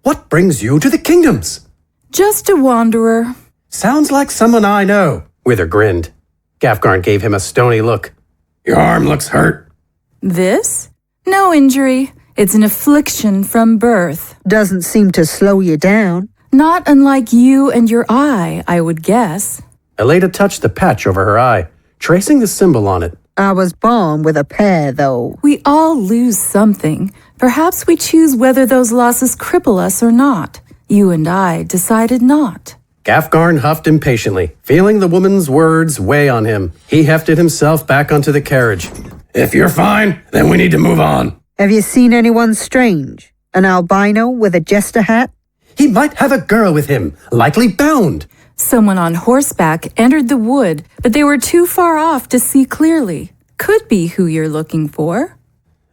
What brings you to the kingdoms? Just a wanderer. Sounds like someone I know. Wither grinned. Gafgarn gave him a stony look. Your arm looks hurt. This? No injury. It's an affliction from birth. Doesn't seem to slow you down. Not unlike you and your eye, I would guess. Ilaeda touched the patch over her eye, tracing the symbol on it. I was born with a pair, though. We all lose something. Perhaps we choose whether those losses cripple us or not. You and I decided not. Gafgarn huffed impatiently, feeling the woman's words weigh on him. He hefted himself back onto the carriage. If you're fine, then we need to move on. Have you seen anyone strange? An albino with a jester hat? He might have a girl with him, likely bound. Someone on horseback entered the wood, but they were too far off to see clearly. Could be who you're looking for.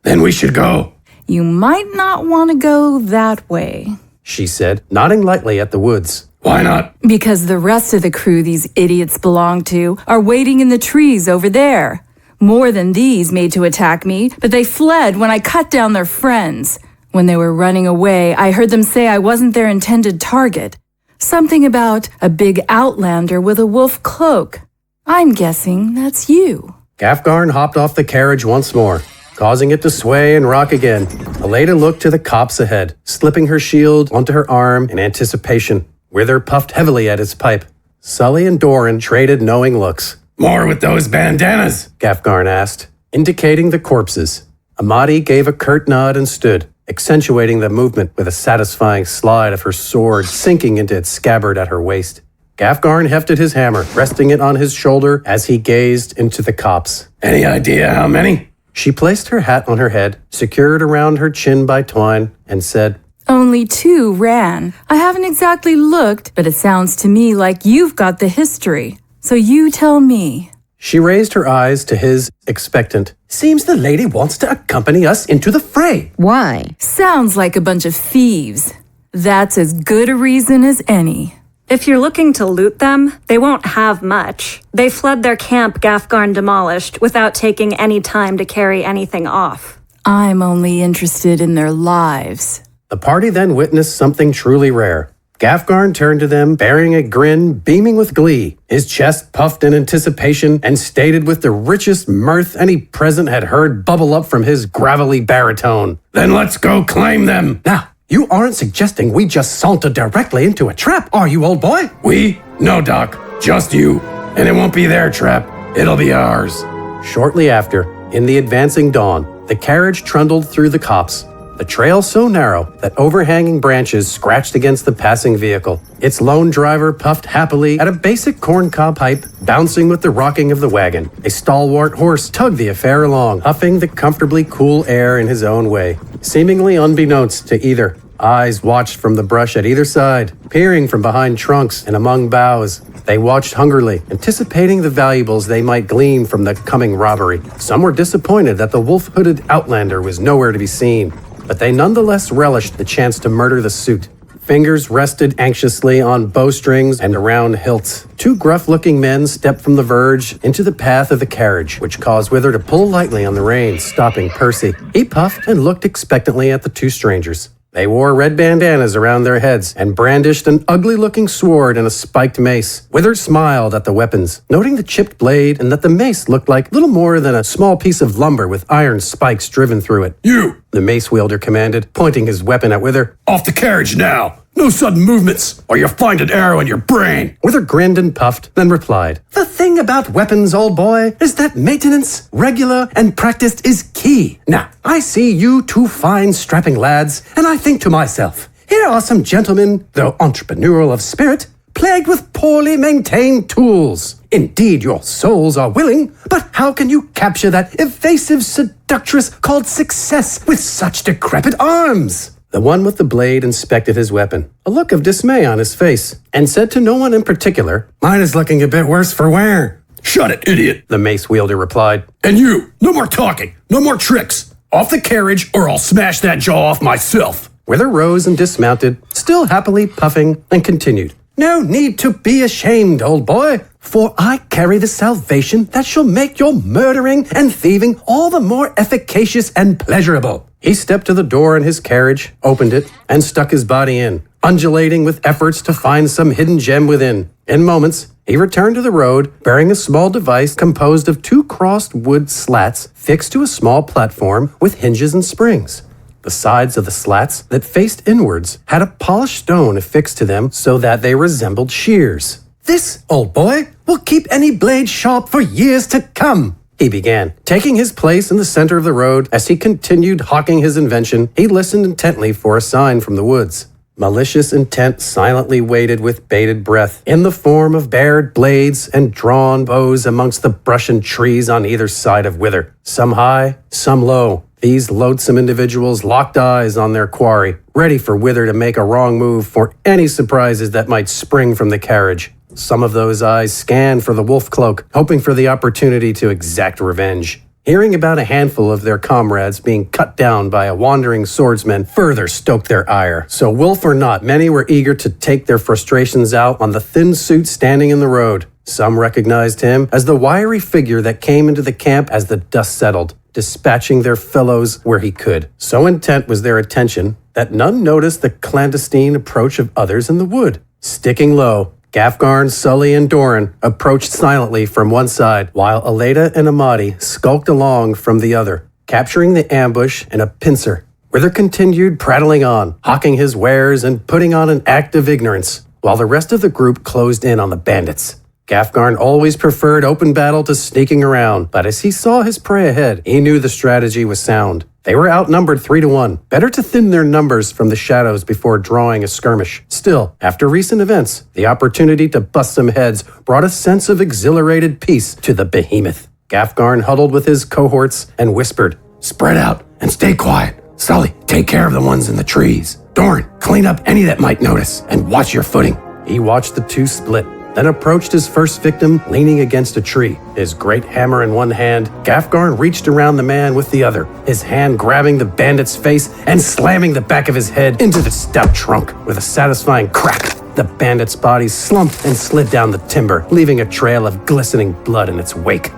Then we should go. You might not want to go that way, she said, nodding lightly at the woods. Why not? Because the rest of the crew these idiots belong to are waiting in the trees over there. More than these made to attack me, but they fled when I cut down their friends. When they were running away, I heard them say I wasn't their intended target. Something about a big outlander with a wolf cloak. I'm guessing that's you. Gafgarn hopped off the carriage once more, causing it to sway and rock again. Ilaeda looked to the copse ahead, slipping her shield onto her arm in anticipation. Wither puffed heavily at his pipe. Sully and Dorin traded knowing looks. More with those bandanas? Gafgarn asked, indicating the corpses. Imadi gave a curt nod and stood, accentuating the movement with a satisfying slide of her sword sinking into its scabbard at her waist. Gafgarn hefted his hammer, resting it on his shoulder as he gazed into the copse. Any idea how many? She placed her hat on her head, secured around her chin by twine, and said, Only 2 ran. I haven't exactly looked, but it sounds to me like you've got the history. So you tell me. She raised her eyes to his, expectant. Seems the lady wants to accompany us into the fray. Why? Sounds like a bunch of thieves. That's as good a reason as any. If you're looking to loot them, they won't have much. They fled their camp Gafgarn demolished without taking any time to carry anything off. I'm only interested in their lives. The party then witnessed something truly rare. Gafgarn turned to them, bearing a grin, beaming with glee. His chest puffed in anticipation and stated with the richest mirth any present had heard bubble up from his gravelly baritone. Then let's go claim them. Now, you aren't suggesting we just saunter directly into a trap, are you, old boy? We? No, Doc. Just you. And it won't be their trap. It'll be ours. Shortly after, in the advancing dawn, the carriage trundled through the copse. The trail so narrow that overhanging branches scratched against the passing vehicle. Its lone driver puffed happily at a basic corncob pipe, bouncing with the rocking of the wagon. A stalwart horse tugged the affair along, huffing the comfortably cool air in his own way. Seemingly unbeknownst to either, eyes watched from the brush at either side, peering from behind trunks and among boughs. They watched hungrily, anticipating the valuables they might glean from the coming robbery. Some were disappointed that the wolf-hooded outlander was nowhere to be seen, but they nonetheless relished the chance to murder the suit. fingers rested anxiously on bowstrings and around hilts. Two gruff-looking men stepped from the verge into the path of the carriage, which caused Wither to pull lightly on the reins, stopping Percy. He puffed and looked expectantly at the two strangers. They wore red bandanas around their heads and brandished an ugly-looking sword and a spiked mace. Wither smiled at the weapons, noting the chipped blade and that the mace looked like little more than a small piece of lumber with iron spikes driven through it. You, The mace wielder commanded, pointing his weapon at Wither. off the carriage now. No sudden movements, or you'll find an arrow in your brain. Wither grinned and puffed, then replied, "The thing about weapons, old boy, is that maintenance, regular and practiced, is key. Now, I see you two fine strapping lads, and I think to myself, here are some gentlemen, though entrepreneurial of spirit, plagued with poorly maintained tools. Indeed, your souls are willing, but how can you capture that evasive seductress called success with such decrepit arms?" The one with the blade inspected his weapon, a look of dismay on his face, and said to no one in particular, "Mine is looking a bit worse for wear." Shut it, idiot. The mace wielder replied. And you, no more talking, no more tricks. Off the carriage, or I'll smash that jaw off myself. Wither rose and dismounted, still happily puffing, and continued. "No need to be ashamed, old boy, for I carry the salvation that shall make your murdering and thieving all the more efficacious and pleasurable." He stepped to the door in his carriage, opened it, and stuck his body in, undulating with efforts to find some hidden gem within. In moments, he returned to the road, bearing a small device composed of two crossed wood slats fixed to a small platform with hinges and springs. The sides of the slats that faced inwards had a polished stone affixed to them so that they resembled shears. "This, old boy, will keep any blade sharp for years to come," he began, taking his place in the center of the road. As he continued hawking his invention, he listened intently for a sign from the woods. Malicious intent silently waited with bated breath, in the form of bared blades and drawn bows amongst the brush and trees on either side of Wither. Some high, some low. These loathsome individuals locked eyes on their quarry, ready for Wither to make a wrong move for any surprises that might spring from the carriage. Some of those eyes scanned for the wolf cloak, hoping for the opportunity to exact revenge. Hearing about a handful of their comrades being cut down by a wandering swordsman further stoked their ire. So wolf or not, many were eager to take their frustrations out on the thin suit standing in the road. Some recognized him as the wiry figure that came into the camp as the dust settled, dispatching their fellows where he could. So intent was their attention that none noticed the clandestine approach of others in the wood. Sticking low, Gafgarn, Sully, and Dorin approached silently from one side, while Ilaeda and Amadi skulked along from the other, capturing the ambush in a pincer. Wither continued prattling on, hawking his wares and putting on an act of ignorance, while the rest of the group closed in on the bandits. Gafgarn always preferred open battle to sneaking around, but as he saw his prey ahead, he knew the strategy was sound. They were outnumbered 3-1. Better to thin their numbers from the shadows before drawing a skirmish. Still, after recent events, the opportunity to bust some heads brought a sense of exhilarated peace to the behemoth. Gafgarn huddled with his cohorts and whispered, Spread out and stay quiet. Sully, take care of the ones in the trees. Dorin, clean up any that might notice and watch your footing. He watched the two split, then approached his first victim leaning against a tree. His great hammer in one hand, Gafgarn reached around the man with the other, his hand grabbing the bandit's face and slamming the back of his head into the stout trunk. With a satisfying crack, the bandit's body slumped and slid down the timber, leaving a trail of glistening blood in its wake.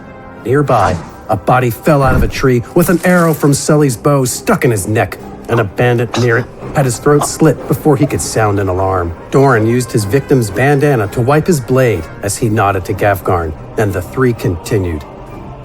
Nearby, a body fell out of a tree with an arrow from Sully's bow stuck in his neck, and a bandit near it had his throat slit before he could sound an alarm. Dorin used his victim's bandana to wipe his blade as he nodded to Gafgarn, and the three continued.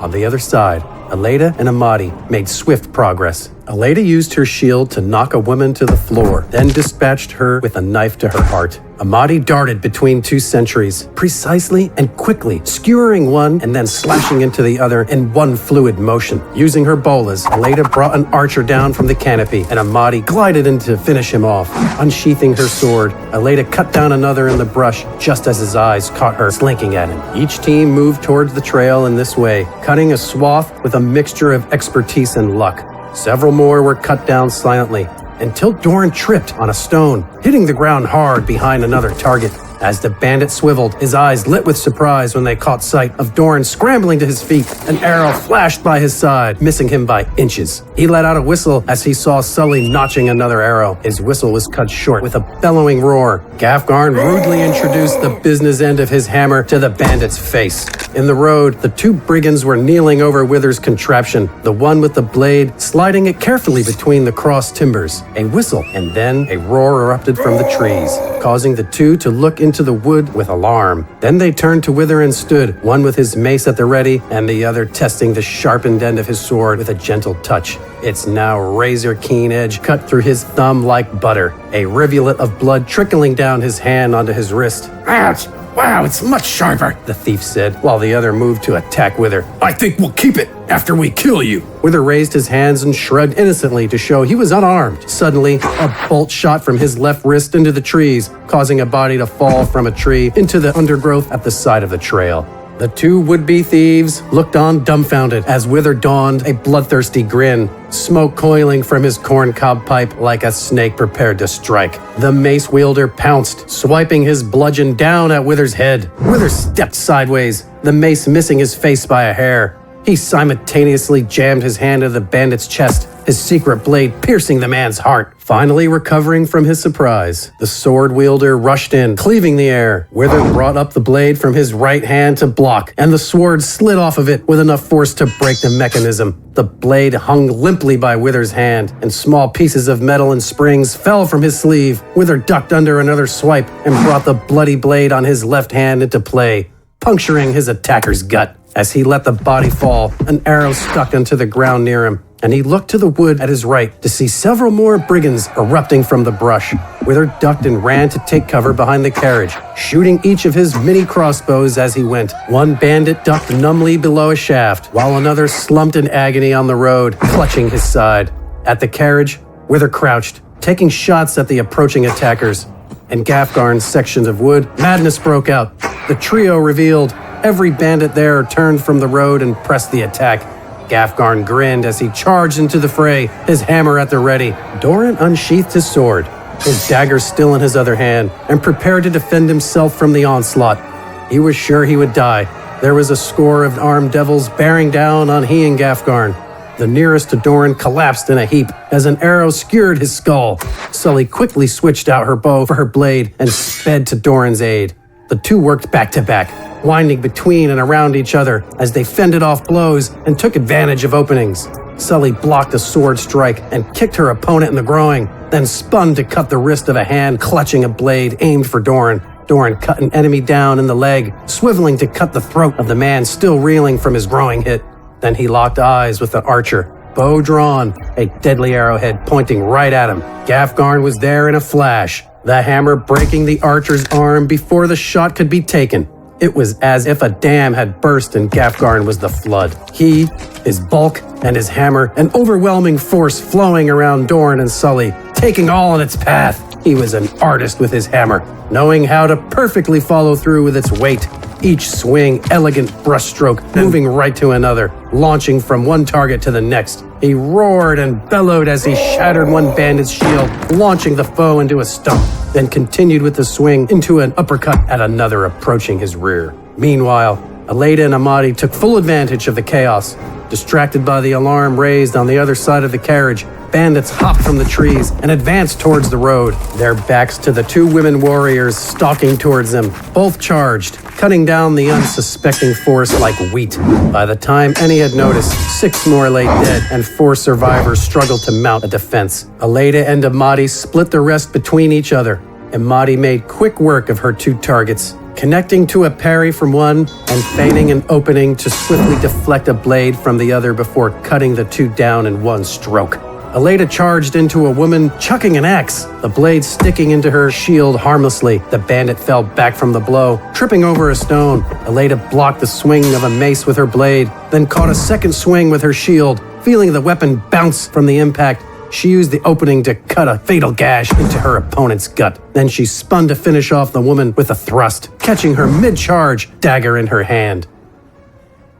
On the other side, Ilaeda and Amadi made swift progress. Ilaeda used her shield to knock a woman to the floor, then dispatched her with a knife to her heart. Amadi darted between two sentries, precisely and quickly, skewering one and then slashing into the other in one fluid motion. Using her bolas, Ilaeda brought an archer down from the canopy, and Amadi glided in to finish him off. Unsheathing her sword, Ilaeda cut down another in the brush just as his eyes caught her slinking at him. Each team moved towards the trail in this way, cutting a swath with a mixture of expertise and luck. Several more were cut down silently, until Dorin tripped on a stone, hitting the ground hard behind another target. As the bandit swiveled, his eyes lit with surprise when they caught sight of Dorin scrambling to his feet. An arrow flashed by his side, missing him by inches. He let out a whistle as he saw Sully notching another arrow. His whistle was cut short with a bellowing roar. Gafgarn rudely introduced the business end of his hammer to the bandit's face. In the road, the two brigands were kneeling over Wither's contraption, the one with the blade sliding it carefully between the crossed timbers. A whistle, and then a roar erupted from the trees, causing the two to look into the wood with alarm. Then they turned to Wither and stood, one with his mace at the ready, and the other testing the sharpened end of his sword with a gentle touch. Its now razor-keen edge cut through his thumb like butter, a rivulet of blood trickling down his hand onto his wrist. Ouch! Wow, it's much sharper, The thief said, while the other moved to attack Wither. I think we'll keep it after we kill you. Wither raised his hands and shrugged innocently to show he was unarmed. Suddenly, a bolt shot from his left wrist into the trees, causing a body to fall from a tree into the undergrowth at the side of the trail. The two would-be thieves looked on dumbfounded as Wither donned a bloodthirsty grin, smoke coiling from his corncob pipe like a snake prepared to strike. The mace wielder pounced, swiping his bludgeon down at Wither's head. Wither stepped sideways, the mace missing his face by a hair. He simultaneously jammed his hand into the bandit's chest, his secret blade piercing the man's heart. Finally recovering from his surprise, the sword wielder rushed in, cleaving the air. Wither brought up the blade from his right hand to block, and the sword slid off of it with enough force to break the mechanism. The blade hung limply by Wither's hand, and small pieces of metal and springs fell from his sleeve. Wither ducked under another swipe and brought the bloody blade on his left hand into play, puncturing his attacker's gut. As he let the body fall, an arrow stuck into the ground near him, and he looked to the wood at his right to see several more brigands erupting from the brush. Wither ducked and ran to take cover behind the carriage, shooting each of his mini crossbows as he went. One bandit ducked numbly below a shaft, while another slumped in agony on the road, clutching his side. At the carriage, Wither crouched, taking shots at the approaching attackers. In Gafgarn's sections of wood, madness broke out. The trio revealed. Every bandit there turned from the road and pressed the attack. Gafgarn grinned as he charged into the fray, his hammer at the ready. Dorin unsheathed his sword, his dagger still in his other hand, and prepared to defend himself from the onslaught. He was sure he would die. There was a score of armed devils bearing down on he and Gafgarn. The nearest to Dorin collapsed in a heap as an arrow skewered his skull. Sully quickly switched out her bow for her blade and sped to Dorin's aid. The two worked back to back, winding between and around each other as they fended off blows and took advantage of openings. Sully blocked a sword strike and kicked her opponent in the groin, then spun to cut the wrist of a hand clutching a blade aimed for Dorin. Dorin cut an enemy down in the leg, swiveling to cut the throat of the man still reeling from his growing hit. Then he locked eyes with the archer, bow drawn, a deadly arrowhead pointing right at him. Gafgarn was there in a flash, the hammer breaking the archer's arm before the shot could be taken. It was as if a dam had burst and Gafgarn was the flood. He, his bulk, and his hammer, an overwhelming force flowing around Dorin and Sully, taking all in its path. He was an artist with his hammer, knowing how to perfectly follow through with its weight. Each swing, elegant brushstroke, moving right to another, launching from one target to the next. He roared and bellowed as he shattered one bandit's shield, launching the foe into a stump, then continued with the swing into an uppercut at another approaching his rear. Meanwhile, Ilaeda and Amadi took full advantage of the chaos. Distracted by the alarm raised on the other side of the carriage, bandits hopped from the trees and advanced towards the road, their backs to the two women warriors stalking towards them, both charged, cutting down the unsuspecting force like wheat. By the time any had noticed, 6 more lay dead and 4 survivors struggled to mount a defense. Ilaeda and Amadi split the rest between each other. Amadi made quick work of her 2 targets, connecting to a parry from one and feigning an opening to swiftly deflect a blade from the other before cutting the 2 down in one stroke. Ilaeda charged into a woman, chucking an axe, the blade sticking into her shield harmlessly. The bandit fell back from the blow, tripping over a stone. Ilaeda blocked the swing of a mace with her blade, then caught a second swing with her shield. Feeling the weapon bounce from the impact, she used the opening to cut a fatal gash into her opponent's gut. Then she spun to finish off the woman with a thrust, catching her mid-charge, dagger in her hand.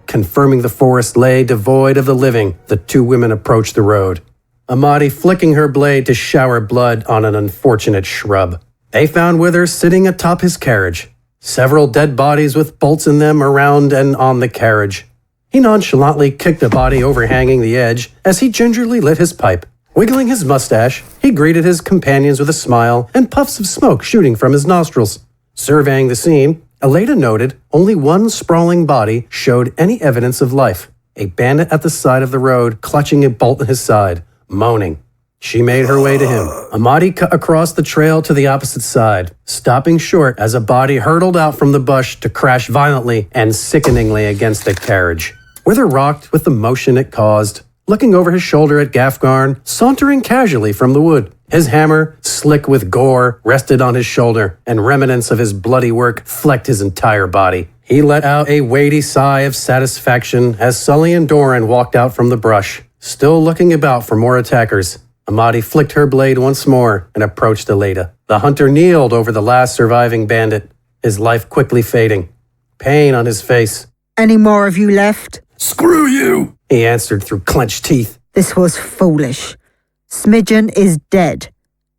Confirming the forest lay devoid of the living, the 2 women approached the road. Amadi flicking her blade to shower blood on an unfortunate shrub. They found Withers sitting atop his carriage, several dead bodies with bolts in them around and on the carriage. He nonchalantly kicked a body overhanging the edge as he gingerly lit his pipe. Wiggling his mustache, he greeted his companions with a smile and puffs of smoke shooting from his nostrils. Surveying the scene, Ilaeda noted only one sprawling body showed any evidence of life. A bandit at the side of the road, clutching a bolt in his side, moaning. She made her way to him. Amadi cut across the trail to the opposite side, stopping short as a body hurtled out from the bush to crash violently and sickeningly against the carriage. Wither rocked with the motion it caused, looking over his shoulder at Gafgarn, sauntering casually from the wood. His hammer, slick with gore, rested on his shoulder, and remnants of his bloody work flecked his entire body. He let out a weighty sigh of satisfaction as Sully and Dorin walked out from the brush, still looking about for more attackers. Amadi flicked her blade once more and approached Ilaeda. The hunter kneeled over the last surviving bandit, his life quickly fading, pain on his face. Any more of you left? Screw you, he answered through clenched teeth. This was foolish. Smidgen is dead.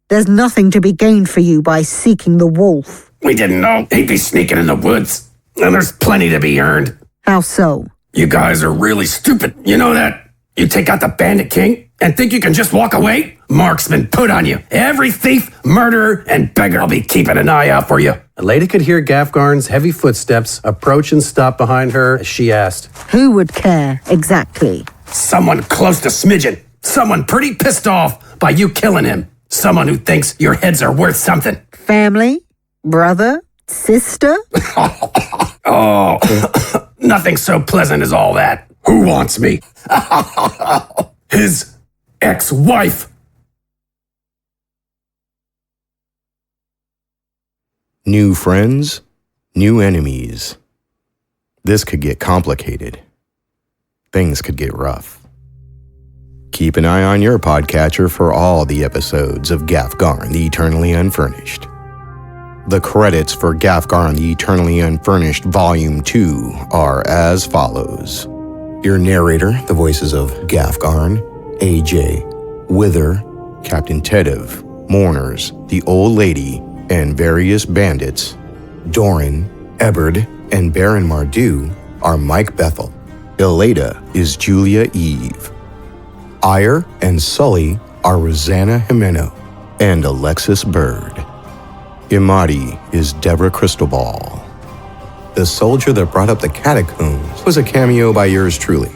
There's nothing to be gained for you by seeking the wolf. We didn't know he'd be sneaking in the woods, and there's plenty to be earned. How so? You guys are really stupid, you know that? You take out the Bandit King and think you can just walk away? Mark's been put on you. Every thief, murderer, and beggar will be keeping an eye out for you. Ilaeda could hear Gafgarn's heavy footsteps approach and stop behind her as she asked, Who would care, exactly? Someone close to Smidgen. Someone pretty pissed off by you killing him. Someone who thinks your heads are worth something. Family? Brother? Sister? Oh, nothing so pleasant as all that. Who wants me? His ex-wife. New friends, new enemies. This could get complicated. Things could get rough. Keep an eye on your podcatcher for all the episodes of Gafgarn the Eternally Unfurnished. The credits for Gafgarn the Eternally Unfurnished Volume 2 are as follows. Your narrator, the voices of Gafgarn, AJ, Wither, Captain Tetiv, Mourners, the Old Lady, and various bandits, Dorin, Ebert, and Baron Mardoo are Mike Bethel. Ilaeda is Julia Eve. Eyre and Sully are Rosanna Jimeno and Alexis Bird. Imadi is Deborah Cristobal. The soldier that brought up the catacombs was a cameo by yours truly.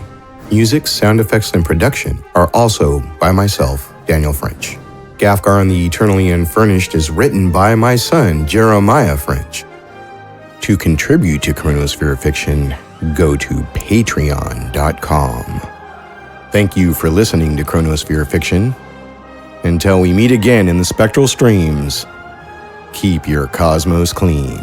Music, sound effects, and production are also by myself, Daniel French. Gafgarn the Eternally Unfurnished is written by my son, Jeremiah French. To contribute to Chronosphere Fiction, go to patreon.com. Thank you for listening to Chronosphere Fiction. Until we meet again in the spectral streams, keep your cosmos clean.